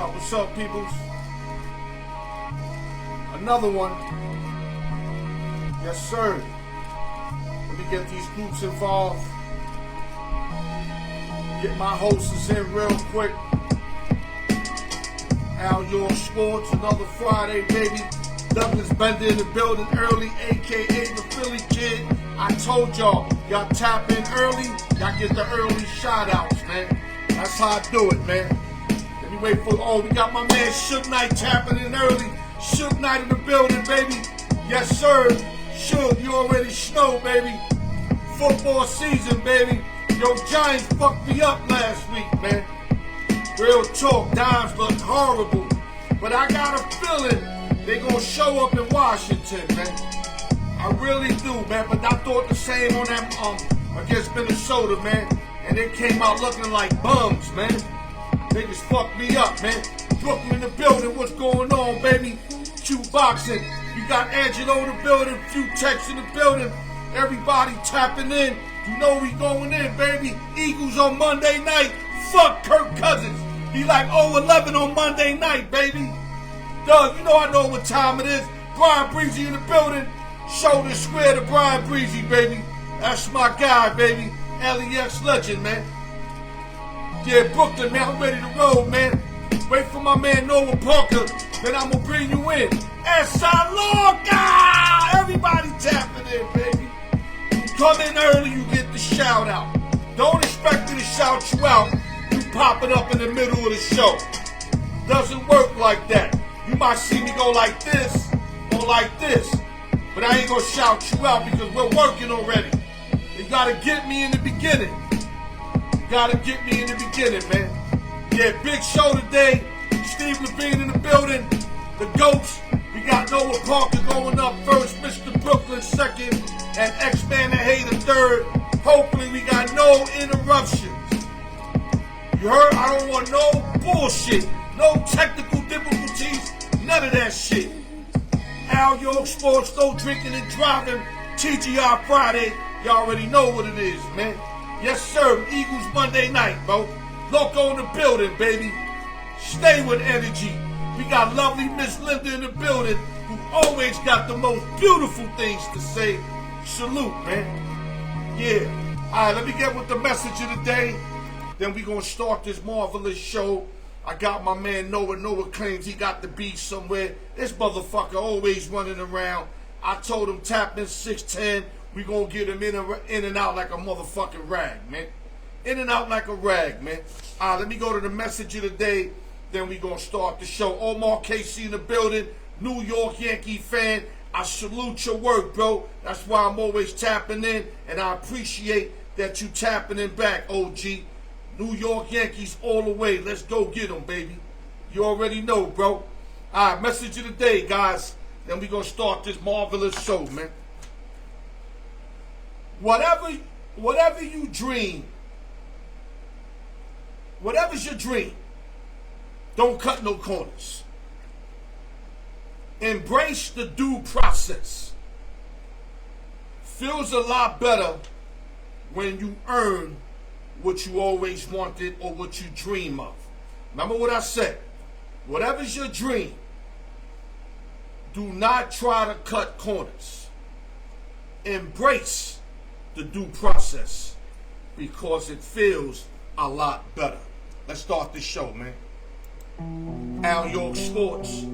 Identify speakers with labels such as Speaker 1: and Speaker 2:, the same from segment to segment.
Speaker 1: What's up, peoples? Another one. Yes, sir. Let me get these groups involved. Get my hosts in real quick. Al York Sports, another Friday, baby. Douglas Bender in the building early, a.k.a. the Philly Kid. I told y'all tap in early, y'all get the early shout-outs, man. That's how I do it, man. Let me wait for, we got my man Suge Knight tapping in early. Suge Knight in the building, baby. Yes, sir. Suge, you already know, baby. Football season, baby. Yo, Giants fucked me up last week, man. Real talk, Dimes look horrible. But I got a feeling they gonna show up in Washington, man. I really do, man. But I thought the same on that against Minnesota, man. And they came out looking like bums, man. Niggas fucked me up, man. Brooklyn in the building, what's going on, baby? Q boxing. You got Angelo in the building, few texts in the building. Everybody tapping in. You know we going in, baby. Eagles on Monday night. Fuck Kirk Cousins. He like 0-11 on Monday night, baby. Doug, you know I know what time it is. Brian Breezy in the building. Shoulder square to Brian Breezy, baby. That's my guy, baby. LEX legend, man. Yeah, Brooklyn, man. I'm ready to roll, man. Wait for my man Noah Parker. Then I'm going to bring you in. Loca! Everybody tapping in, baby. You come in early, you get the shout out. Don't expect me to shout you out. You popping up in the middle of the show. Doesn't work like that. You might see me go like this or like this. But I ain't going to shout you out because we're working already. You got to get me in the beginning. You got to get me in the beginning, man. Yeah, big show today. Steve Levine in the building. The GOATs. We got Noah Parker going up first. Mr. Brooklyn second. And X-Man and Hater third. Hopefully we got no interruptions. You heard? I don't want no bullshit. No technical difficulties. None of that shit. Al York Sports, no drinking and driving. TGR Friday. You already know what it is, man. Yes, sir. Eagles Monday night, bro. Loco in the building, baby. Stay with energy. We got lovely Miss Linda in the building who always got the most beautiful things to say. Salute, man. Yeah. All right, let me get with the message of the day. Then we going to start this marvelous show. I got my man Noah. Noah claims he got the beat somewhere. This motherfucker always running around. I told him tap in 610. We going to get him in and out like a motherfucking rag, man. In and out like a rag, man. All right, let me go to the message of the day. Then we going to start the show. Omar KC in the building. New York Yankee fan. I salute your work, bro. That's why I'm always tapping in. And I appreciate that you tapping in back, OG. New York Yankees all the way. Let's go get them, baby. You already know, bro. All right, message of the day, guys. Then we going to start this marvelous show, man. Whatever you dream, whatever's your dream, don't cut no corners. Embrace the due process. Feels a lot better when you earn what you always wanted or what you dream of. Remember what I said. Whatever's your dream, do not try to cut corners. Embrace the due process because it feels a lot better. Let's start this show, man. Al York Sports.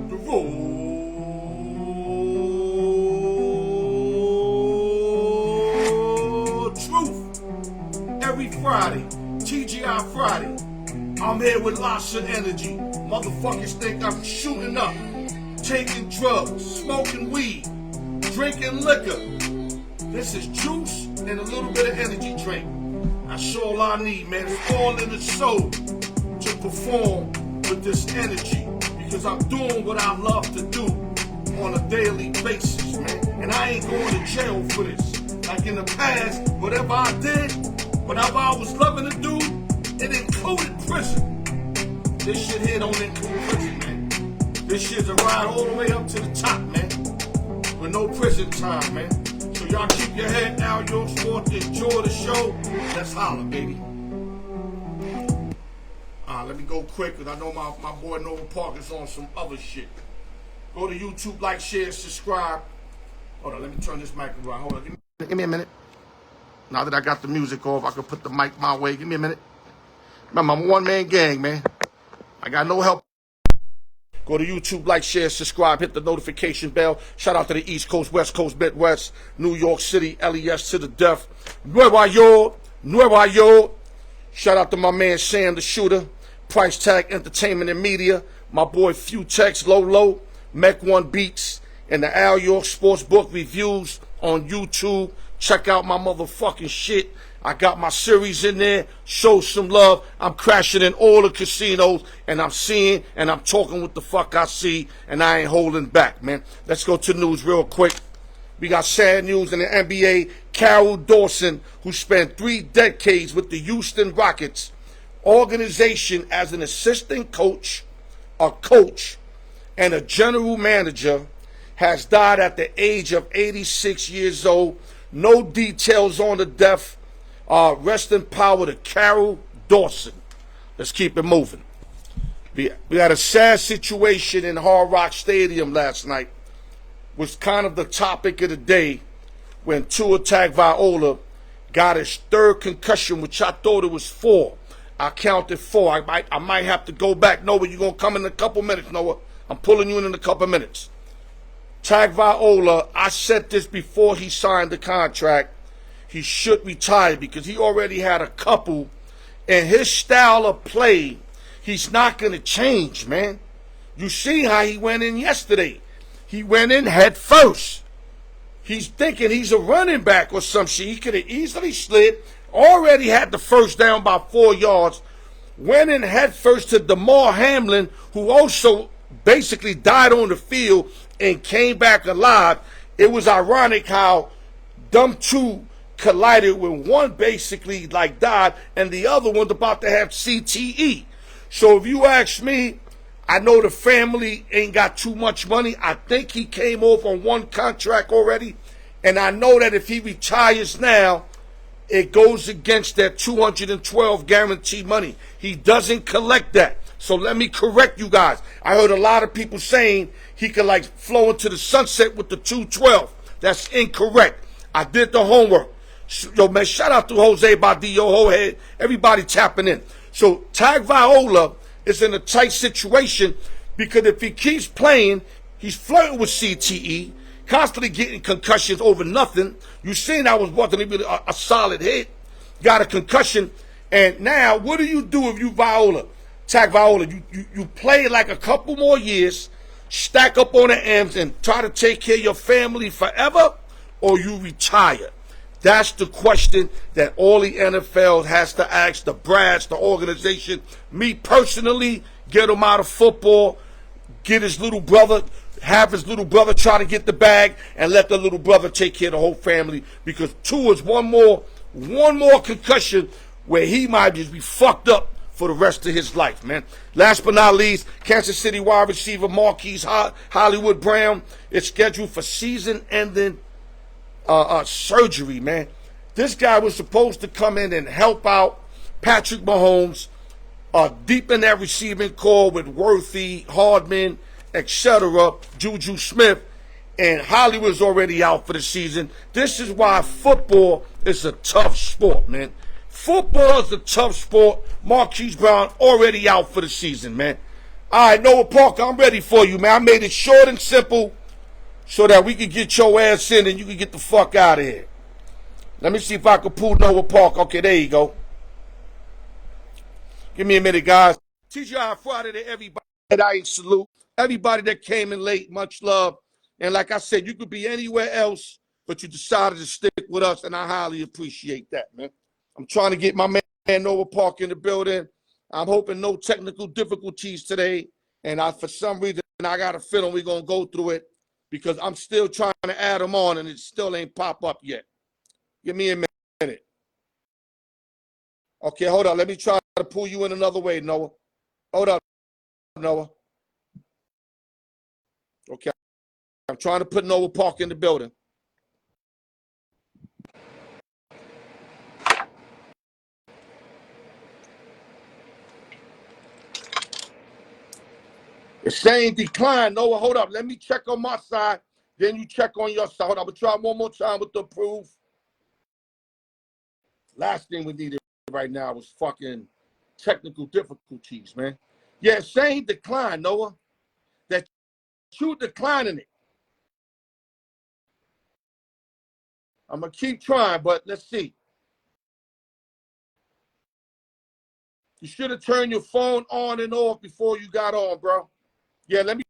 Speaker 1: The raw truth. Every Friday, TGI Friday. I'm here with lots of energy. Motherfuckers think I'm shooting up, taking drugs, smoking weed, drinking liquor. This is juice and a little bit of energy drink. That's all I need, man. It's all in the soul to perform with this energy because I'm doing what I love to do on a daily basis, man. And I ain't going to jail for this. Like in the past, whatever I did, whatever I was loving to do, it included prison. This shit here don't include prison, man. This shit's a ride all the way up to the top, man. With no prison time, man. So y'all keep your head down, your sports, enjoy the show. Let's holler, baby. Let me go quick because I know my boy Noah Park is on some other shit. Go to YouTube, like, share, subscribe. Hold on, let me turn this mic around. Hold on, give me a minute. Now that I got the music off, I can put the mic my way. Give me a minute. Remember, I'm a one-man gang, man. I got no help. Go to YouTube, like, share, subscribe, hit the notification bell. Shout out to the East Coast, West Coast, Midwest, New York City, LES to the death. Nueva York. Shout out to my man Sam the Shooter, Price Tag Entertainment and Media, my boy Futex, Lolo, Mech One Beats, and the Al York Sportsbook Reviews on YouTube. Check out my motherfucking shit. I got my series in there. Show some love. I'm crashing in all the casinos, and I'm seeing and I'm talking what the fuck I see, and I ain't holding back, man. Let's go to the news real quick. We got sad news in the NBA. Carol Dawson, who spent 3 decades with the Houston Rockets organization as an assistant coach, a coach, and a general manager, has died at the age of 86 years old. No details on the death. Rest in power to Carol Dawson. Let's keep it moving. We had a sad situation in Hard Rock Stadium last night. Was kind of the topic of the day when Tua Tagovailoa got his 3rd concussion, which I thought it was 4. I counted 4. I might have to go back. Noah, you're going to come in a couple minutes, Noah. I'm pulling you in a couple minutes. Tagovailoa, I said this before he signed the contract, he should retire because he already had a couple, and his style of play, he's not going to change, man. You see how he went in yesterday. He went in head first. He's thinking he's a running back or some shit. He could have easily slid, already had the first down by 4 yards, went in head first to Damar Hamlin, who also basically died on the field and came back alive. It was ironic how them two collided when one basically like died and the other one's about to have CTE. So if you ask me, I know the family ain't got too much money. I think he came off on 1 contract already. And I know that if he retires now, it goes against that 212 guaranteed money. He doesn't collect that. So let me correct you guys. I heard a lot of people saying he could like flow into the sunset with the 212. That's incorrect. I did the homework. Yo, man, shout out to Jose Badillo, Hohead, everybody tapping in. So Tagovailoa is in a tight situation because if he keeps playing, he's flirting with CTE, constantly getting concussions over nothing. You seen I was wasn't even a solid hit, got a concussion, and now what do you do if you Tagovailoa? You play like a couple more years, stack up on the M's, and try to take care of your family forever, or you retire? That's the question that all the NFL has to ask the brass, the organization. Me personally, get him out of football, get his little brother, have his little brother try to get the bag, and let the little brother take care of the whole family. Because 2 is one more concussion where he might just be fucked up for the rest of his life, man. Last but not least, Kansas City wide receiver Marquise Hollywood Brown is scheduled for season-ending surgery, man. This guy was supposed to come in and help out Patrick Mahomes, deepen that receiving core with Worthy, Hardman, etc., Juju Smith, and Hollywood's already out for the season. This is why football is a tough sport, man. Football is a tough sport. Marquise Brown already out for the season, man. All right, Noah Parker, I'm ready for you, man. I made it short and simple so that we can get your ass in and you can get the fuck out of here. Let me see if I can pull Noah Parker. Okay, there you go. Give me a minute, guys. TGI Friday to everybody that I salute. Everybody that came in late, much love. And like I said, you could be anywhere else, but you decided to stick with us, and I highly appreciate that, man. I'm trying to get my man Noah Parker in the building. I'm hoping no technical difficulties today. And for some reason, I got a feeling we're going to go through it because I'm still trying to add them on, and it still ain't pop up yet. Give me a minute. Okay, hold on. Let me try to pull you in another way, Noah. Hold up, Noah. Okay, I'm trying to put Noah Parker in the building. Saying decline. Noah, hold up. Let me check on my side. Then you check on your side. Hold up. I'm going to try one more time with the proof. Last thing we needed right now was fucking technical difficulties, man. Yeah, saying decline, Noah. That you declining it. I'm going to keep trying, but let's see. You should have turned your phone on and off before you got on, bro. Yeah, let me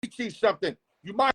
Speaker 1: teach you something. You might.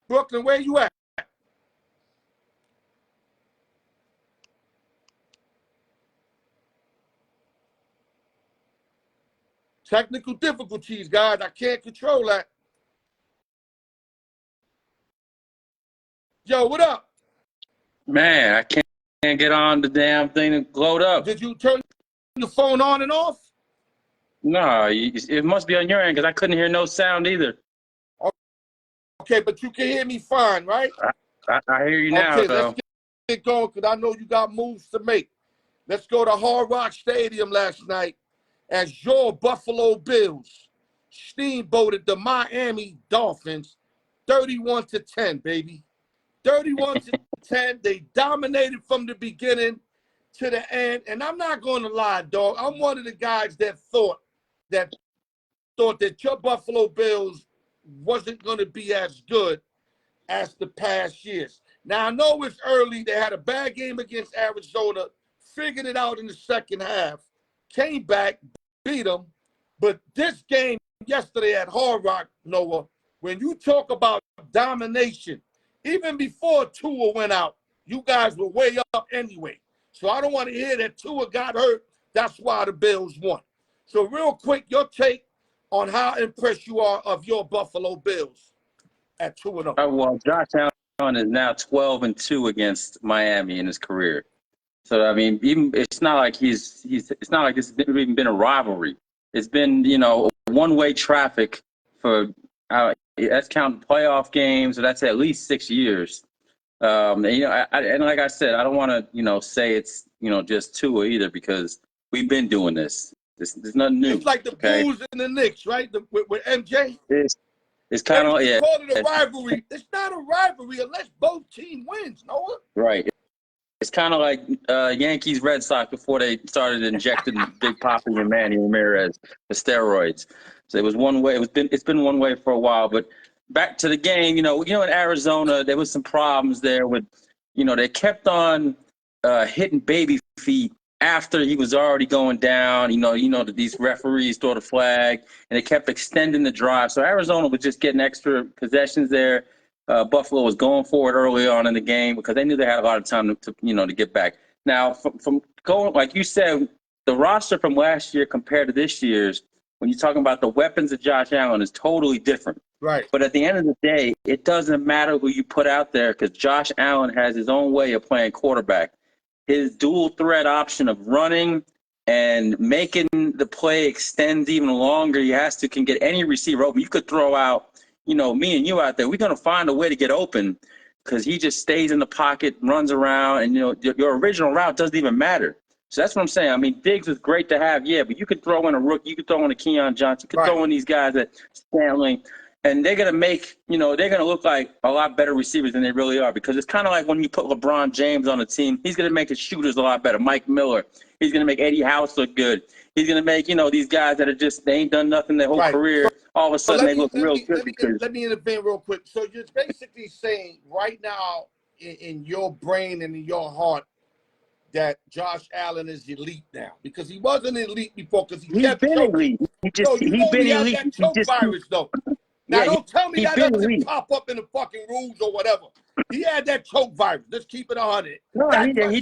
Speaker 1: Brooklyn, where you at? Technical difficulties, guys. I can't control that. Yo, what up?
Speaker 2: Man, I can't get on the damn thing to load up.
Speaker 1: Did you turn your phone on and off?
Speaker 2: No, it must be on your end because I couldn't hear no sound either.
Speaker 1: Okay, but you can hear me fine, right?
Speaker 2: I hear you now.
Speaker 1: Okay, let's get going because I know you got moves to make. Let's go to Hard Rock Stadium last night as your Buffalo Bills steamboated the Miami Dolphins 31-10, baby. 31-10. They dominated from the beginning to the end. And I'm not going to lie, dog. I'm one of the guys that thought that your Buffalo Bills wasn't going to be as good as the past years. Now, I know it's early. They had a bad game against Arizona, figured it out in the second half, came back, beat them. But this game yesterday at Hard Rock, Noah, when you talk about domination, even before Tua went out, you guys were way up anyway. So I don't want to hear that Tua got hurt. That's why the Bills won. So real quick, your take on how impressed you are of your Buffalo Bills at 2-0.
Speaker 2: Well, Josh Allen is now 12-2 against Miami in his career. So I mean, even it's not like it's not like it's even been a rivalry. It's been one-way traffic for that's counting playoff games, so that's at least 6 years. And like I said, I don't want to say it's just Tua either because we've been doing this. There's nothing new.
Speaker 1: It's like the Bulls and the Knicks, right? With MJ.
Speaker 2: It's kind of
Speaker 1: call it a rivalry. It's not a rivalry unless both teams wins, Noah.
Speaker 2: Right. It's kind of like Yankees Red Sox before they started injecting Big Papi and Manny Ramirez the steroids. So it was one way. It's been one way for a while. But back to the game, in Arizona there was some problems there with they kept on hitting baby feet after he was already going down. These referees throw the flag, and they kept extending the drive. So Arizona was just getting extra possessions there. Buffalo was going for it early on in the game because they knew they had a lot of time to get back. Now, from going, like you said, the roster from last year compared to this year's, when you're talking about the weapons of Josh Allen, is totally different.
Speaker 1: Right.
Speaker 2: But at the end of the day, it doesn't matter who you put out there because Josh Allen has his own way of playing quarterback. His dual threat option of running and making the play extend even longer, can get any receiver open. You could throw out, me and you out there. We're going to find a way to get open because he just stays in the pocket, runs around, and, your original route doesn't even matter. So that's what I'm saying. I mean, Diggs is great to have, yeah, but you could throw in a Rook, you could throw in a Keon Johnson, you could throw in these guys at Stanley, and they're going to make, they're going to look like a lot better receivers than they really are because it's kind of like when you put LeBron James on a team, he's going to make his shooters a lot better. Mike Miller, he's going to make Eddie House look good. He's going to make, these guys that are they ain't done nothing their whole career. All of a sudden, they look real good.
Speaker 1: Let me intervene real quick. So you're basically saying right now in your brain and in your heart that Josh Allen is elite now because he wasn't elite before because he kept choking.
Speaker 2: Elite. He
Speaker 1: had that choke virus though. Now don't tell me that doesn't pop up in the fucking rules or whatever. He had that choke virus. Let's keep it 100.
Speaker 2: No, he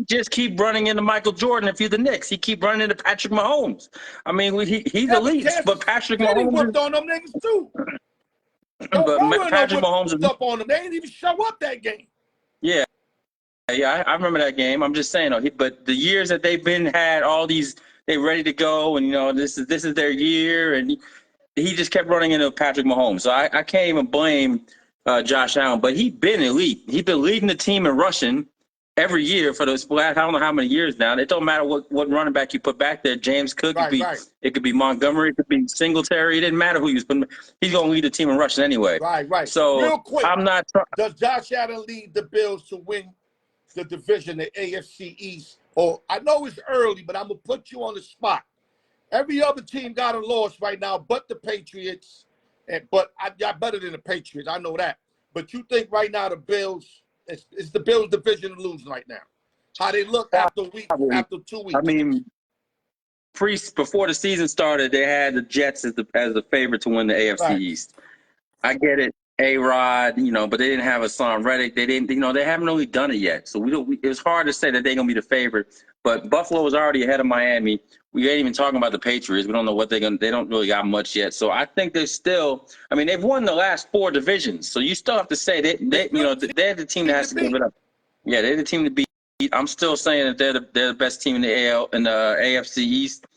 Speaker 2: just keep running into Michael Jordan if you're the Knicks. He keep running into Patrick Mahomes. I mean, he's elite, but Patrick Mahomes
Speaker 1: whooped on them niggas too.
Speaker 2: But Patrick Mahomes is
Speaker 1: up on them. They didn't even show up that game.
Speaker 2: Yeah. Yeah, I remember that game. I'm just saying, but the years that they've had all these, they ready to go, and this is their year, and he just kept running into Patrick Mahomes. So I can't even blame Josh Allen, but he's been elite. He's been leading the team in rushing every year for those last I don't know how many years now. It don't matter what running back you put back there. James Cook it could be Montgomery, it could be Singletary. It didn't matter who he was putting. He's going to lead the team in rushing anyway.
Speaker 1: Right.
Speaker 2: So
Speaker 1: real quick,
Speaker 2: I'm not.
Speaker 1: Does Josh Allen lead the Bills to win the division, the AFC East? Or I know it's early, but I'm gonna put you on the spot. Every other team got a loss right now, but the Patriots. But y'all better than the Patriots. I know that. But you think right now the Bills, it's the Bills division losing right now? How they look after 2 weeks? I
Speaker 2: mean, before the season started, they had the Jets as the favorite to win the AFC East. I get it, A-Rod, but they didn't have Hassan Reddick. They didn't, they haven't really done it yet. So it was hard to say that they're gonna be the favorite. But Buffalo is already ahead of Miami. We ain't even talking about the Patriots. We don't know what they don't really got much yet. So I think they're still. I mean, they've won the last 4 divisions. So you still have to say they're the team that has to give it up. Yeah, they're the team to beat. I'm still saying that they're the best team in the AFC East.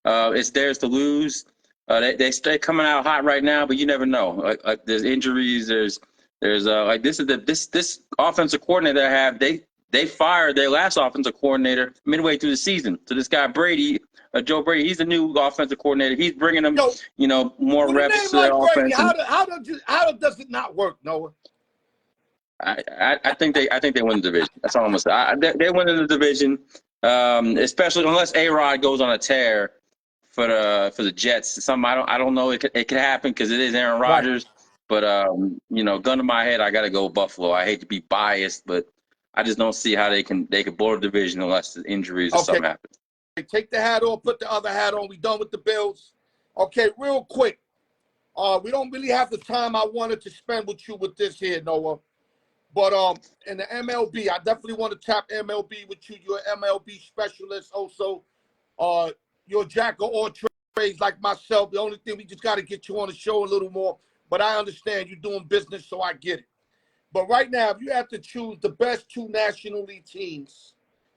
Speaker 2: It's theirs to lose. They're coming out hot right now, but you never know. Like there's injuries. There's like this offensive coordinator I have. They fired their last offensive coordinator midway through the season. So this guy Brady, Joe Brady, he's the new offensive coordinator. He's bringing them, more reps to their offense.
Speaker 1: How does it not work, Noah?
Speaker 2: I think they win the division. That's all I'm gonna say. They win the division, especially unless A-Rod goes on a tear for the Jets. I don't know. It could happen because it is Aaron Rodgers. But gun to my head, I got to go Buffalo. I hate to be biased, but I just don't see how they can blow the division unless injuries or something happens.
Speaker 1: Take the hat off, put the other hat on. We done with the Bills. Okay, real quick. We don't really have the time I wanted to spend with you with this here, Noah. But in the MLB, I definitely want to tap MLB with you. You're an MLB specialist also. You're a jack of all trades like myself. The only thing, we just got to get you on the show a little more. But I understand you're doing business, so I get it. But right now, if you have to choose the best 2 National League teams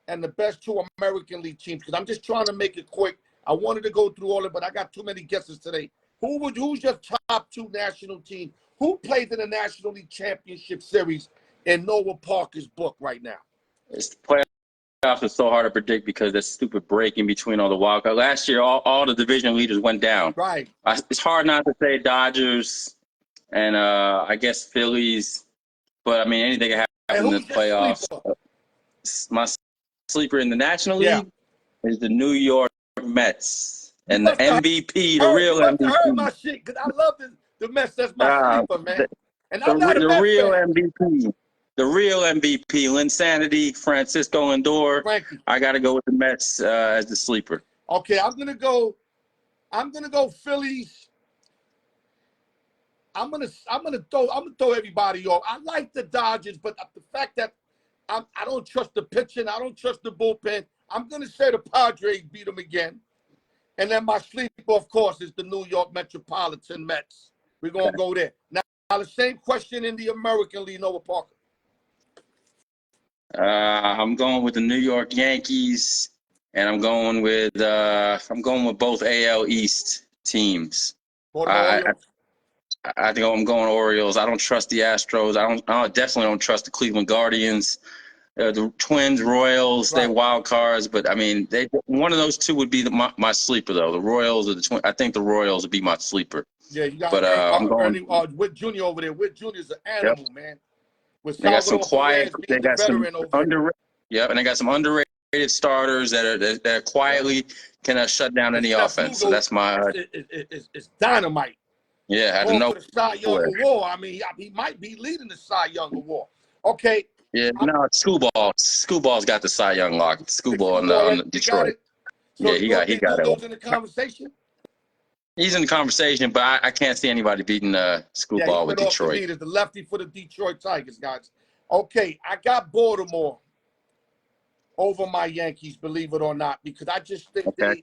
Speaker 1: and the best 2 American League teams, because I'm just trying to make it quick. I wanted to go through all of it, but I got too many guesses today. Who's your top 2 national teams? Who plays in the National League Championship Series in Noah Parker's book right now?
Speaker 2: It's the playoffs are so hard to predict because there's stupid break in between all the wild cards. Last year, all the division leaders went down.
Speaker 1: Right.
Speaker 2: It's hard not to say Dodgers and I guess Phillies. But, I mean, anything can happen in the playoffs. My sleeper in the National League is the New York Mets. And the MVP, the real MVP.
Speaker 1: You heard my shit, because I love the Mets. That's my sleeper, man. And I'm not a
Speaker 2: the
Speaker 1: Mets
Speaker 2: real
Speaker 1: fan.
Speaker 2: MVP. the real MVP, Linsanity, Francisco Lindor.
Speaker 1: Frankie.
Speaker 2: I got to go with the Mets as the sleeper.
Speaker 1: Okay, I'm gonna go Phillies. I'm gonna throw everybody off. I like the Dodgers, but the fact that I don't trust the pitching, I don't trust the bullpen. I'm gonna say the Padres beat them again. And then my sleeper, of course, is the New York Metropolitan Mets. We're gonna go there. Now the same question in the American League, Noah Parker.
Speaker 2: I'm going with the New York Yankees, and I'm going with both AL East teams. I think I'm going Orioles. I don't trust the Astros. I definitely don't trust the Cleveland Guardians. The Twins, Royals, they're wild cards, but I mean, one of those two would be my sleeper though. The Royals or the Twins. I think the Royals would be my sleeper.
Speaker 1: Yeah, you got.
Speaker 2: But I'm going.
Speaker 1: Whit Jr. over there. Whit Jr.'s an animal, man.
Speaker 2: They got some quiet. They got some underrated. Yep, and they got some underrated starters that are quietly can shut down any offense. So that's my.
Speaker 1: It's dynamite.
Speaker 2: Yeah, I don't know.
Speaker 1: For the Cy Young Award. I mean, he might be leading the Cy Young Award. Okay.
Speaker 2: Yeah, no, Schoolball's got the Cy Young lock. Schoolball on Detroit.
Speaker 1: So
Speaker 2: yeah, he got it.
Speaker 1: Those in the conversation?
Speaker 2: He's in the conversation, but I can't see anybody beating Schoolball with Detroit.
Speaker 1: The lefty for the Detroit Tigers, guys. Okay, I got Baltimore over my Yankees, believe it or not, because I just think they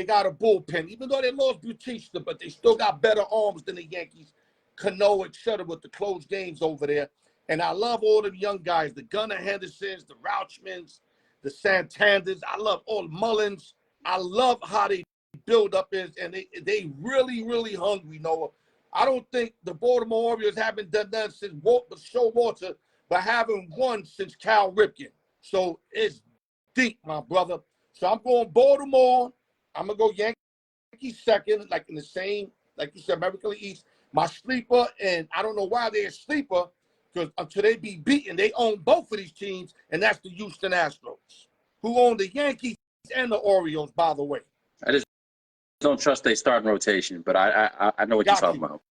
Speaker 1: got a bullpen. Even though they lost Bautista, but they still got better arms than the Yankees. Cano, et cetera, with the close games over there. And I love all the young guys, the Gunnar Hendersons, the Rauchmans, the Santanders. I love all the Mullins. I love how they build up and they really, really hungry, Noah. I don't think the Baltimore Orioles haven't done that since Showalter, but haven't won since Cal Ripken. So it's deep, my brother. So I'm going Baltimore. I'm going to go Yankees second, like in the same, like you said, American League East. My sleeper, and I don't know why they're a sleeper, because until they be beaten, they own both of these teams, and that's the Houston Astros, who own the Yankees and the Orioles, by the way.
Speaker 2: I just don't trust they starting rotation, but I know what you're talking about.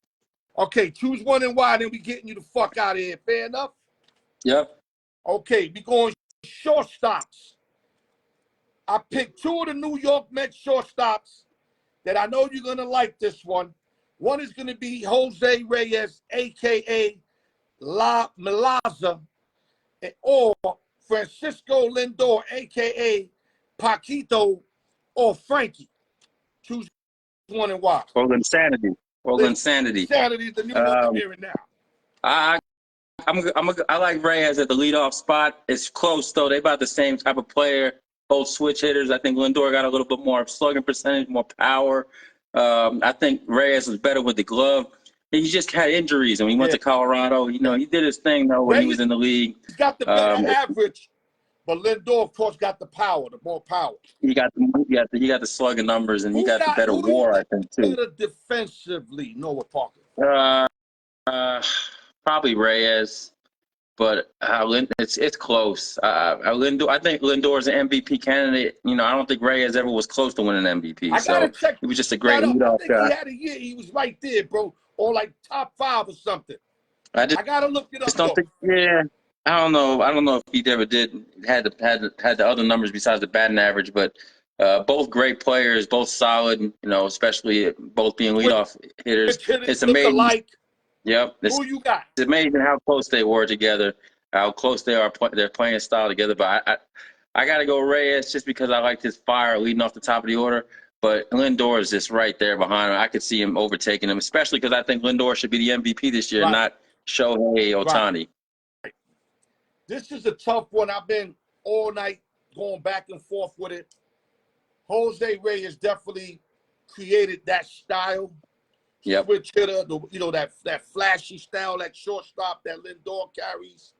Speaker 1: Okay, choose one and why, then we getting you the fuck out of here. Fair enough?
Speaker 2: Yep.
Speaker 1: Okay, we going shortstops. I picked two of the New York Mets shortstops that I know you're going to like this one. One is going to be Jose Reyes, a.k.a. La Melaza, or Francisco Lindor, a.k.a. Paquito, or Frankie. Choose one and why.
Speaker 2: Or Linsanity. Linsanity.
Speaker 1: Insanity is the new one I'm hearing now.
Speaker 2: I like Reyes at the leadoff spot. It's close, though. They about the same type of player. Both switch hitters. I think Lindor got a little bit more slugging percentage, more power. I think Reyes was better with the glove. He just had injuries, and when he went to Colorado, he did his thing though when he was in the league.
Speaker 1: He's got the better average, but Lindor, of course, got the power, the more power.
Speaker 2: He got the slugging numbers, and he got the better WAR, I think, too.
Speaker 1: Better defensively, Noah Parker.
Speaker 2: Probably Reyes, but it's close. I think Lindor's an MVP candidate. I don't think Reyes ever was close to winning an MVP. So he was just a great leadoff guy.
Speaker 1: He had a year. He was right there, bro, or like top 5 or something. I gotta look it up.
Speaker 2: I don't know if he ever had the other numbers besides the batting average, but both great players, both solid. Especially both being leadoff hitters. It's amazing. Yep.
Speaker 1: Who you got?
Speaker 2: It's amazing how close they were together, how close they are. They're playing style together. But I got to go Reyes just because I liked his fire leading off the top of the order. But Lindor is just right there behind him. I could see him overtaking him, especially because I think Lindor should be the MVP this year, not Shohei Ohtani.
Speaker 1: Right. This is a tough one. I've been all night going back and forth with it. Jose Reyes definitely created that style.
Speaker 2: Yep.
Speaker 1: Switch hitter, that flashy style, that shortstop that Lindor carries.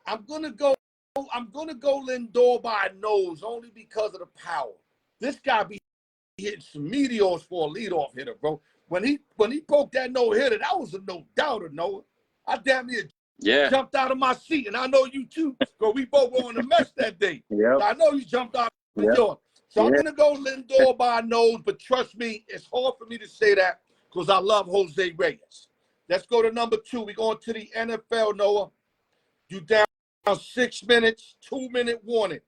Speaker 1: I'm gonna go Lindor by a nose only because of the power. This guy be hitting some meteors for a leadoff hitter, bro. When he broke that no-hitter, that was a no-doubter, Noah. I damn near jumped out of my seat, and I know you too, because we both were on the mess that day.
Speaker 2: Yep.
Speaker 1: I know you jumped out of yours. So I'm gonna go Lindor by a nose, but trust me, it's hard for me to say that because I love Jose Reyes. Let's go to number 2. We're going to the NFL, Noah. You down 6 minutes, 2-minute warning.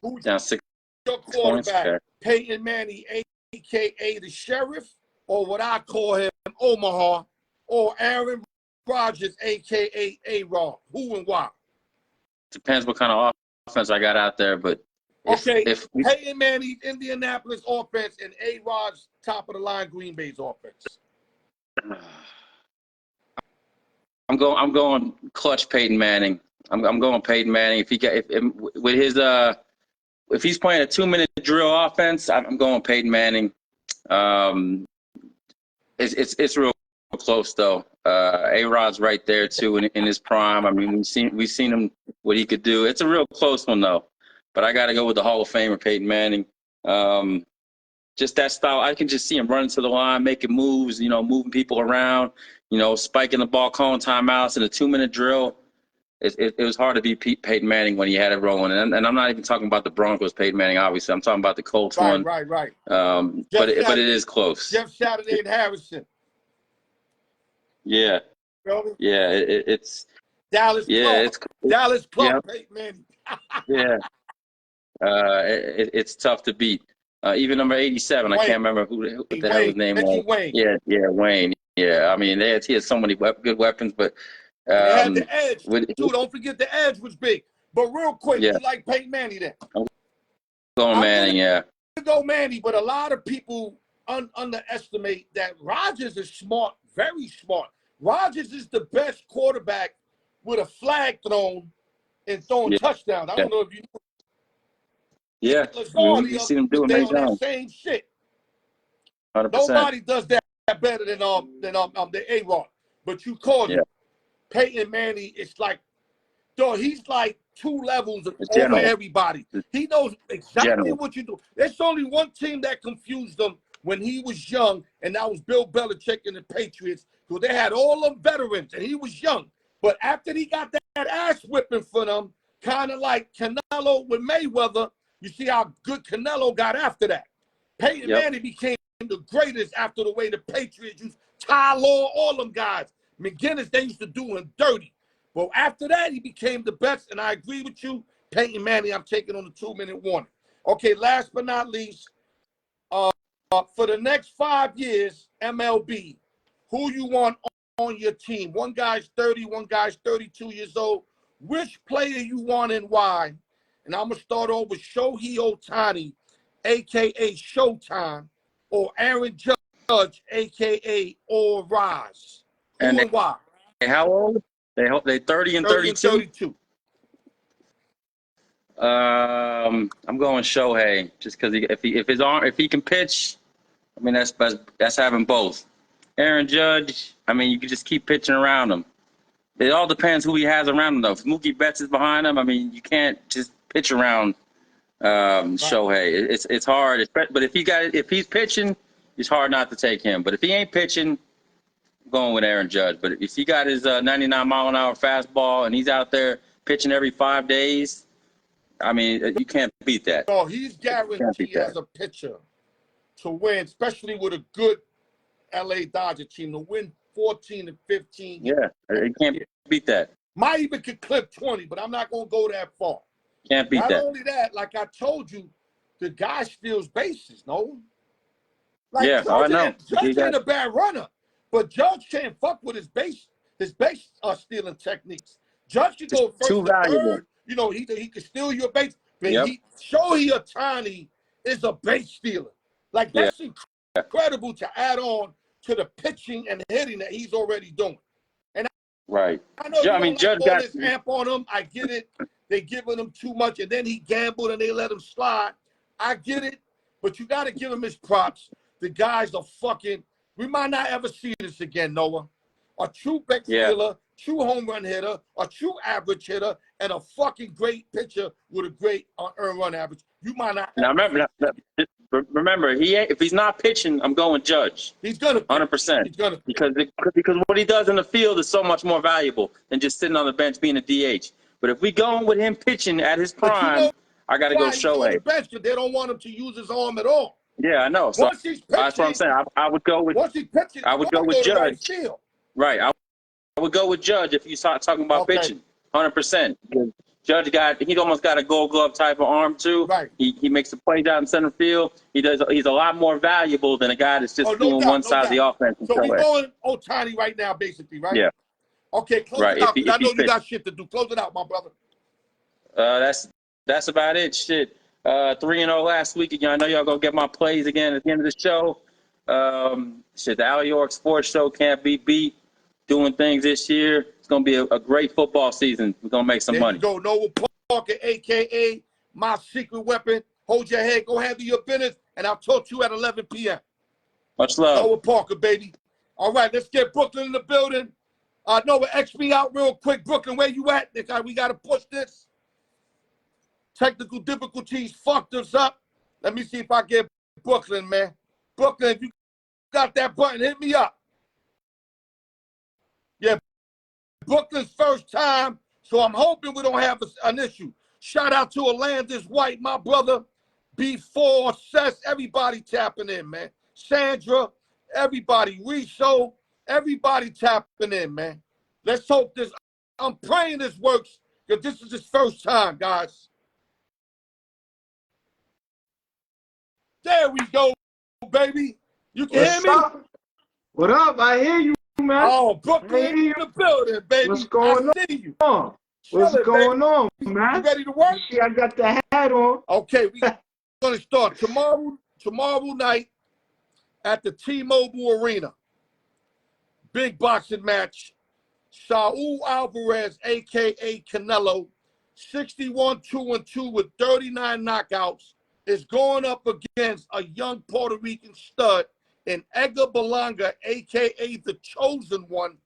Speaker 1: Who's
Speaker 2: Down 6
Speaker 1: your quarterback?
Speaker 2: points.
Speaker 1: Peyton Manning, a.k.a. the Sheriff, or what I call him, Omaha, or Aaron Rodgers, a.k.a. A-Rod? Who and why?
Speaker 2: Depends what kind of offense I got out there, but if
Speaker 1: Peyton Manning, Indianapolis offense, and A-Rod's top of the line Green Bay's offense.
Speaker 2: I'm going clutch Peyton Manning. I'm going Peyton Manning. If he's playing a 2-minute drill offense, I'm going Peyton Manning. It's real close though. A-Rod's right there too in his prime. I mean, we've seen him what he could do. It's a real close one though. But I got to go with the Hall of Famer Peyton Manning. Just that style. I can just see him running to the line, making moves, moving people around, spiking the ball, calling timeouts in a 2-minute drill. It was hard to beat Peyton Manning when he had it rolling. And I'm not even talking about the Broncos Peyton Manning, obviously. I'm talking about the Colts one.
Speaker 1: Right.
Speaker 2: But it is close.
Speaker 1: Jeff Saturday and Harrison.
Speaker 2: Yeah. Yeah, it's
Speaker 1: Dallas Clark. Dallas Clark,
Speaker 2: yeah.
Speaker 1: Peyton Manning.
Speaker 2: Yeah. It's tough to beat. Even number 87, Wayne. I can't remember who the hell his name was.
Speaker 1: Wayne.
Speaker 2: Yeah, Wayne. Yeah, I mean, he had so many good weapons, but
Speaker 1: they had the edge, too. Don't forget the edge was big. But real quick, you like Peyton Manning then?
Speaker 2: I'm going Manning, yeah.
Speaker 1: I'm going to go Manning, but a lot of people underestimate that Rodgers is smart, very smart. Rodgers is the best quarterback with a flag thrown and throwing touchdowns. I don't know if you know.
Speaker 2: Yeah, you see them doing that
Speaker 1: same shit.
Speaker 2: 100%.
Speaker 1: Nobody does that better than the A-Rod. But you call him Peyton Manning. It's like, dog, he's like 2 levels over everybody. He knows exactly what you do. There's only one team that confused him when he was young, and that was Bill Belichick and the Patriots, because they had all them veterans, and he was young. But after he got that ass whipping for them, kind of like Canelo with Mayweather, you see how good Canelo got after that. Peyton Manning became the greatest after the way the Patriots used Ty Law, all them guys. McGinnis, they used to do him dirty. But after that, he became the best, and I agree with you. Peyton Manning, I'm taking on the 2-minute warning. Okay, last but not least, for the next 5 years, MLB, who you want on your team? One guy's 30, one guy's 32 years old. Which player you want and why? And I'm going to start off with Shohei Ohtani, a.k.a. Showtime, or Aaron Judge, a.k.a. All Rise. Who and why?
Speaker 2: How old? They 30 and 32? I'm going Shohei, just because if he can pitch, I mean that's having both. Aaron Judge, I mean you can just keep pitching around him. It all depends who he has around him though. If Mookie Betts is behind him, I mean you can't just pitch around Shohei. It's hard, but if he's pitching, it's hard not to take him. But if he ain't pitching, I'm going with Aaron Judge. But if he got his 99-mile-an-hour fastball and he's out there pitching every 5 days, I mean you can't beat that.
Speaker 1: Oh, he's guaranteed as a pitcher to win, especially with a good LA Dodger team, to win 14 and 15.
Speaker 2: Yeah, he can't beat that.
Speaker 1: Might even could clip 20, but I'm not going to go that far.
Speaker 2: Can't beat that.
Speaker 1: Not only that, like I told you, the guy steals bases, no? Like
Speaker 2: yeah,
Speaker 1: Judge,
Speaker 2: I know.
Speaker 1: Judge ain't a bad runner, but Judge can't fuck with his base stealing techniques. Judge can go first
Speaker 2: too valuable.
Speaker 1: Third. You know, he can steal your base. But Shohei Ohtani is a base stealer. Like, that's incredible to add on to the pitching and hitting that he's already doing. And
Speaker 2: right.
Speaker 1: I know Judge got this amp on him. I get it. They giving him too much, and then he gambled and they let him slide. I get it, but you got to give him his props. The guy's a fucking. We might not ever see this again, Noah. A true base stealer, true home run hitter, a true average hitter, and a fucking great pitcher with a great earned run average. You might not.
Speaker 2: Now remember, if he's not pitching, I'm going Judge.
Speaker 1: He's gonna
Speaker 2: 100%.
Speaker 1: He's gonna
Speaker 2: because what he does in the field is so much more valuable than just sitting on the bench being a DH. But if we go with him pitching at his prime, I got to go Shohei.
Speaker 1: The bench, they don't want him to use his arm at all.
Speaker 2: Yeah, I know. So
Speaker 1: once he's pitching,
Speaker 2: that's what I'm saying. I would go with.
Speaker 1: Once he's pitching,
Speaker 2: I would go with Judge. Right. I would go with Judge if you start talking about
Speaker 1: Okay.
Speaker 2: pitching, 100%. Judge he almost got a Gold Glove type of arm too.
Speaker 1: Right.
Speaker 2: He makes the plays out in center field. He's a lot more valuable than a guy that's just doing one side of the offense.
Speaker 1: So we going Ohtani right now, basically, right?
Speaker 2: Yeah.
Speaker 1: Okay, close it out, because I know you got shit to do. Close it out, my brother.
Speaker 2: That's about it. Shit. 3-0 last week again. I know y'all gonna get my plays again at the end of the show. The Al York Sports Show can't be beat. Doing things this year. It's gonna be a great football season. We're gonna make some money.
Speaker 1: There you go. Noah Parker, aka my secret weapon. Hold your head. Go handle your business, and I'll talk to you at 11 p.m.
Speaker 2: Much love.
Speaker 1: Noah Parker, baby. All right, let's get Brooklyn in the building. Noah, X me out real quick. Brooklyn, where you at? We got to push this. Technical difficulties fucked us up. Let me see if I get Brooklyn, man. Brooklyn, if you got that button, hit me up. Yeah, Brooklyn's first time, so I'm hoping we don't have an issue. Shout out to Alandis White, my brother. B4, Sess, everybody tapping in, man. Sandra, everybody. Riso, everybody tapping in, man. Let's hope this. I'm praying this works, because this is his first time, guys. There we go, baby. You can hear me?
Speaker 3: Up? What up? I hear you, man.
Speaker 1: Oh, Brooklyn in the building, baby.
Speaker 3: What's going
Speaker 1: I see you.
Speaker 3: on? What's going on,
Speaker 1: You
Speaker 3: man?
Speaker 1: ready to work?
Speaker 3: You see, I got the hat on.
Speaker 1: Okay, we're going to start tomorrow night at the T-Mobile Arena. Big boxing match. Saul Alvarez, a.k.a. Canelo, 61-2-2 with 39 knockouts, is going up against a young Puerto Rican stud in Edgar Berlanga, a.k.a. the Chosen One,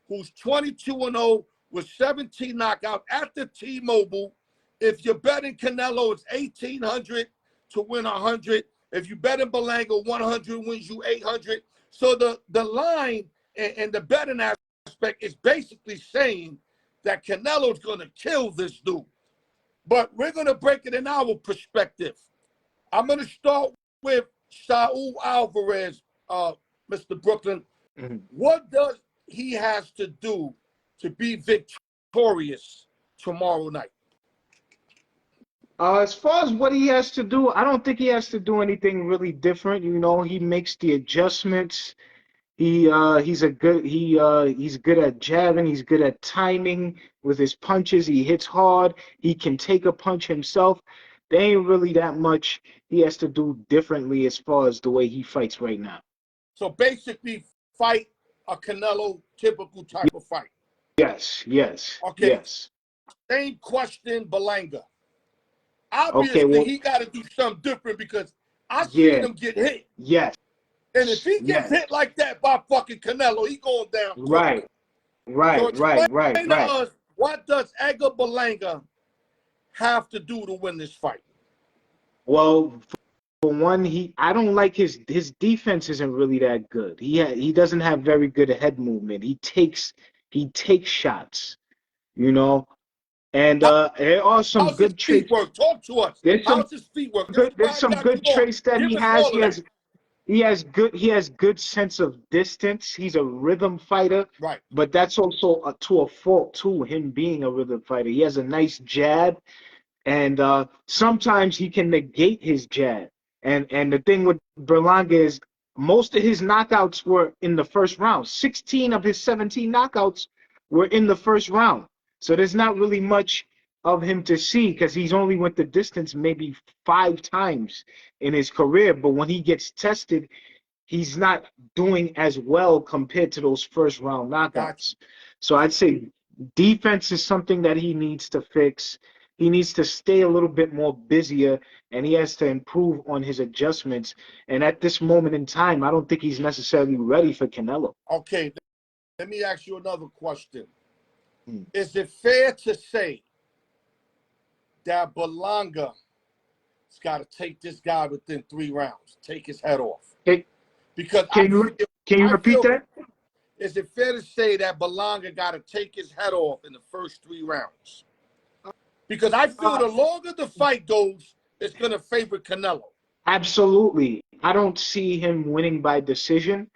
Speaker 1: who's 22-0 with 17 knockouts at the T-Mobile. If you're betting Canelo, it's 1,800 to win 100. If you bet in Berlanga, 100 wins you 800. So the line and the betting aspect is basically saying that Canelo's going to kill this dude. But we're going to break it in our perspective. I'm going to start with Saul Alvarez, Mr. Brooklyn.
Speaker 3: Mm-hmm.
Speaker 1: What does he has to do to be victorious tomorrow night?
Speaker 3: As far as what he has to do, I don't think he has to do anything really different. You know, he makes the adjustments. He's good at jabbing. He's good at timing with his punches. He hits hard. He can take a punch himself. There ain't really that much he has to do differently as far as the way he fights right now.
Speaker 1: So basically, fight a Canelo typical type of fight.
Speaker 3: Yes.
Speaker 1: Okay.
Speaker 3: Yes.
Speaker 1: Same question, Berlanga. Obviously, he got to do something different because I seen him get hit.
Speaker 3: Yes.
Speaker 1: And if he gets hit like that by fucking Canelo, he going down quick.
Speaker 3: Right.
Speaker 1: So
Speaker 3: Right.
Speaker 1: to us, what does Edgar Berlanga have to do to win this fight?
Speaker 3: Well, for one, I don't like his defense isn't really that good. He doesn't have very good head movement. He takes shots, you know. And there are some good traits.
Speaker 1: Work? Talk to us. How's his feet work?
Speaker 3: There's some good traits that he has. He has good sense of distance. He's a rhythm fighter.
Speaker 1: Right.
Speaker 3: But that's also to a fault too, him being a rhythm fighter. He has a nice jab, and sometimes he can negate his jab. And the thing with Berlanga is most of his knockouts were in the first round. 16 of his 17 knockouts were in the first round. So there's not really much of him to see because he's only went the distance maybe 5 times in his career. But when he gets tested, he's not doing as well compared to those first round knockouts. So I'd say defense is something that he needs to fix. He needs to stay a little bit more busier, and he has to improve on his adjustments. And at this moment in time, I don't think he's necessarily ready for Canelo.
Speaker 1: Okay, let me ask you another question. Is it fair to say that Berlanga's got to take this guy within 3 rounds, take his head off? Because
Speaker 3: can you repeat that?
Speaker 1: Is it fair to say that Berlanga got to take his head off in the first 3 rounds? Because I feel the longer the fight goes, it's going to favor Canelo.
Speaker 3: Absolutely. I don't see him winning by decision.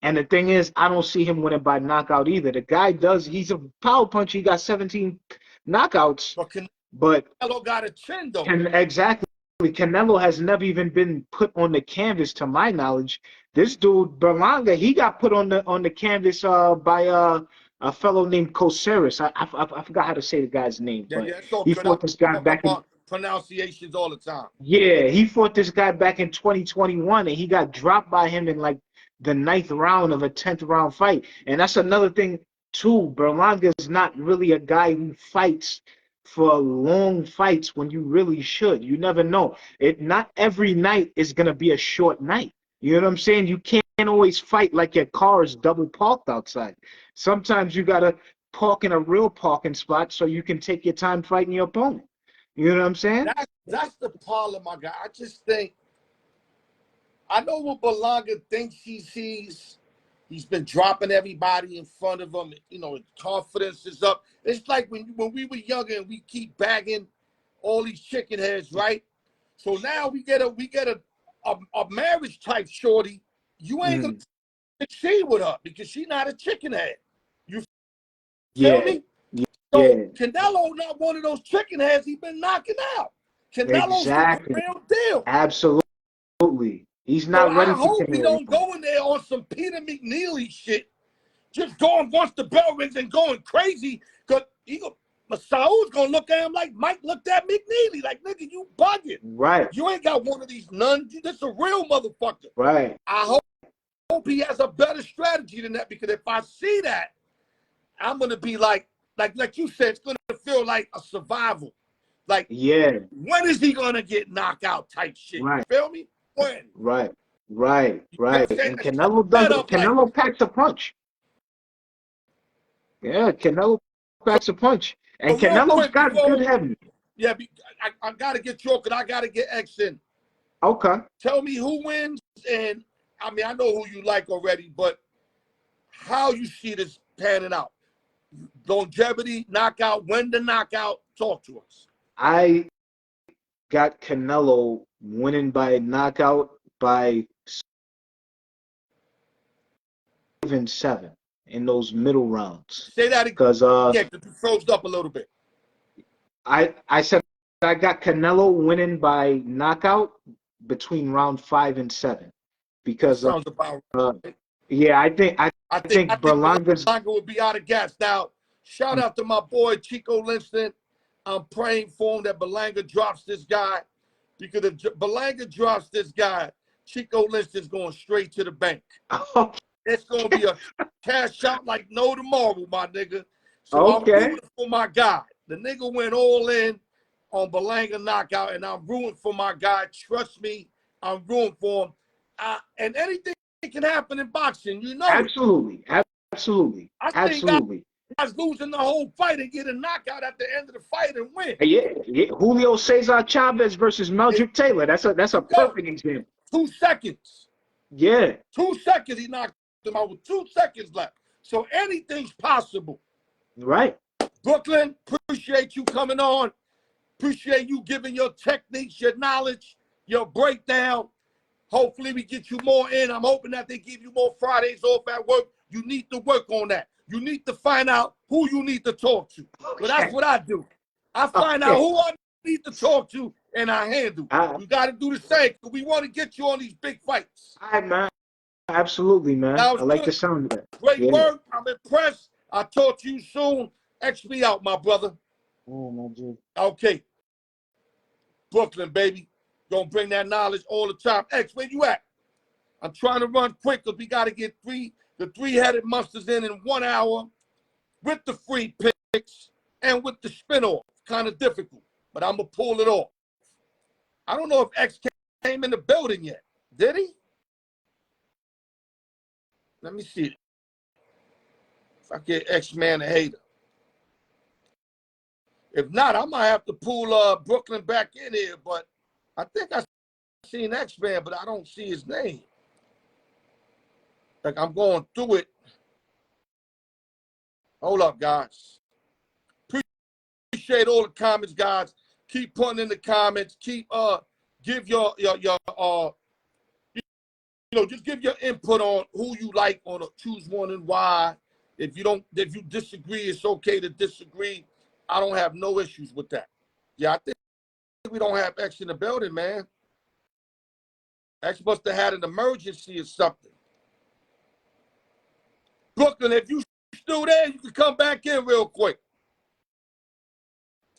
Speaker 3: And the thing is, I don't see him winning by knockout either. The guy he's a power puncher. He got 17 knockouts,
Speaker 1: But
Speaker 3: but
Speaker 1: Canelo got a chin, though.
Speaker 3: exactly. Canelo has never even been put on the canvas, to my knowledge. This dude Berlanga, he got put on the canvas by a fellow named Coceres. I forgot how to say the guy's name,
Speaker 1: Yeah,
Speaker 3: but
Speaker 1: yeah, it's all
Speaker 3: he
Speaker 1: good. I
Speaker 3: fought this guy
Speaker 1: fuck
Speaker 3: back
Speaker 1: up
Speaker 3: in
Speaker 1: on pronunciations all the time.
Speaker 3: yeah, he fought this guy back in 2021, and he got dropped by him in like the 9th round of a 10th round fight. And that's another thing too. Berlanga is not really a guy who fights for long fights when you really should. You never know. Not every night is gonna be a short night. You know what I'm saying? You can't always fight like your car is double parked outside. Sometimes you gotta park in a real parking spot so you can take your time fighting your opponent. You know what I'm saying?
Speaker 1: That's the problem, my guy. I just think I know what Berlanga thinks he sees. He's been dropping everybody in front of him. You know, his confidence is up. It's like when we were younger and we keep bagging all these chicken heads, right? So now we get a marriage type shorty. You ain't gonna succeed with her because she's not a chicken head. You feel me? So Canelo not one of those chicken heads he been knocking out. Canelo's the real deal.
Speaker 3: Absolutely. He's
Speaker 1: So
Speaker 3: not ready
Speaker 1: I
Speaker 3: for
Speaker 1: hope he
Speaker 3: Canelo.
Speaker 1: don't go in there on some Peter McNeely shit. Just going once the bell rings and going crazy. Because Saul's going to look at him like Mike looked at McNeely. Like, nigga, you bugging.
Speaker 3: Right.
Speaker 1: You ain't got one of these nuns. This is a real motherfucker.
Speaker 3: Right.
Speaker 1: I hope he has a better strategy than that, because if I see that, I'm going to be like you said, it's going to feel like a survival. Like, when is he going to get knocked out type shit?
Speaker 3: Right.
Speaker 1: You feel me? When?
Speaker 3: Right. And Canelo
Speaker 1: Like,
Speaker 3: Canelo packs a punch. Yeah, Canelo packs a punch. And Canelo's got good heavy.
Speaker 1: Yeah, I got to get your, because I got to get X in.
Speaker 3: Okay.
Speaker 1: Tell me who wins, and I mean, I know who you like already, but how you see this panning out? Longevity, knockout, when the knockout, talk to us.
Speaker 3: I got Canelo winning by knockout by 7 in those middle rounds.
Speaker 1: Say that again.
Speaker 3: Because
Speaker 1: you froze up a little bit.
Speaker 3: I said I got Canelo winning by knockout between round 5 and 7. Because
Speaker 1: sounds about right.
Speaker 3: Yeah, I think
Speaker 1: Berlanga will be out of gas. Now, shout out to my boy Chico Linston. I'm praying for him that Berlanga drops this guy, because if Berlanga drops this guy, Chico Linston's going straight to the bank. It's going to be a cash out like no tomorrow, my nigga. So I'm rooting for my guy. The nigga went all in on Berlanga knockout, and I'm rooting for my guy. Trust me, I'm rooting for him. And anything can happen in boxing, you know.
Speaker 3: Absolutely.
Speaker 1: I think guys losing the whole fight and get a knockout at the end of the fight and win.
Speaker 3: Yeah. Julio Cesar Chavez versus Meldrick Taylor. That's a perfect example.
Speaker 1: 2 seconds.
Speaker 3: Yeah.
Speaker 1: 2 seconds he knocked him out with 2 seconds left. So anything's possible.
Speaker 3: Right.
Speaker 1: Brooklyn, appreciate you coming on. Appreciate you giving your techniques, your knowledge, your breakdown. Hopefully we get you more in. I'm hoping that they give you more Fridays off at work. You need to work on that. You need to find out who you need to talk to. But that's what I do. I find out who I need to talk to, and I handle. You got to do the same, because we want to get you on these big fights.
Speaker 3: All right, man. Absolutely, man. I like the sound of that.
Speaker 1: Great work. I'm impressed. I'll talk to you soon. X me out, my brother.
Speaker 3: Oh, my dude.
Speaker 1: Okay. Brooklyn, baby. Gonna bring that knowledge all the time. X, where you at? I'm trying to run quick, because we got to get the three-headed monsters in 1 hour with the free picks and with the spin-off. Kind of difficult, but I'm going to pull it off. I don't know if X came in the building yet. Did he? Let me see. If I get X-Man a hater. If not, I might have to pull Brooklyn back in here, but I think I seen X-Man, but I don't see his name. Like, I'm going through it. Hold up, guys. Appreciate all the comments, guys. Keep putting in the comments. Keep give your just give your input on who you like on a choose one and why. If you disagree, it's okay to disagree. I don't have no issues with that. Yeah, I think we don't have X in the building, man. X must have had an emergency or something. Brooklyn, if you still there, you can come back in real quick.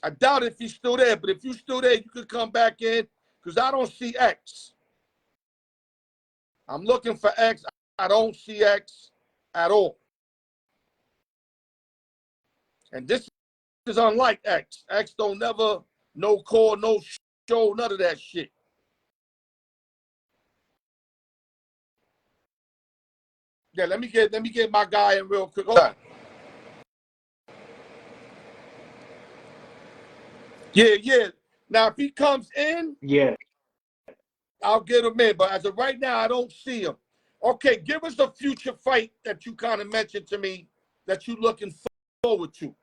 Speaker 1: I doubt if he's still there, but if you're still there, you can come back in because I don't see X. I'm looking for X. I don't see X at all. And this is unlike X. X don't never, no call, no show, none of that shit. Yeah, let me get my guy in real quick. Hold on. Yeah. Now, if he comes in,
Speaker 3: Yeah.
Speaker 1: I'll get him in. But as of right now, I don't see him. Okay, give us a future fight that you kind of mentioned to me that you're looking forward to.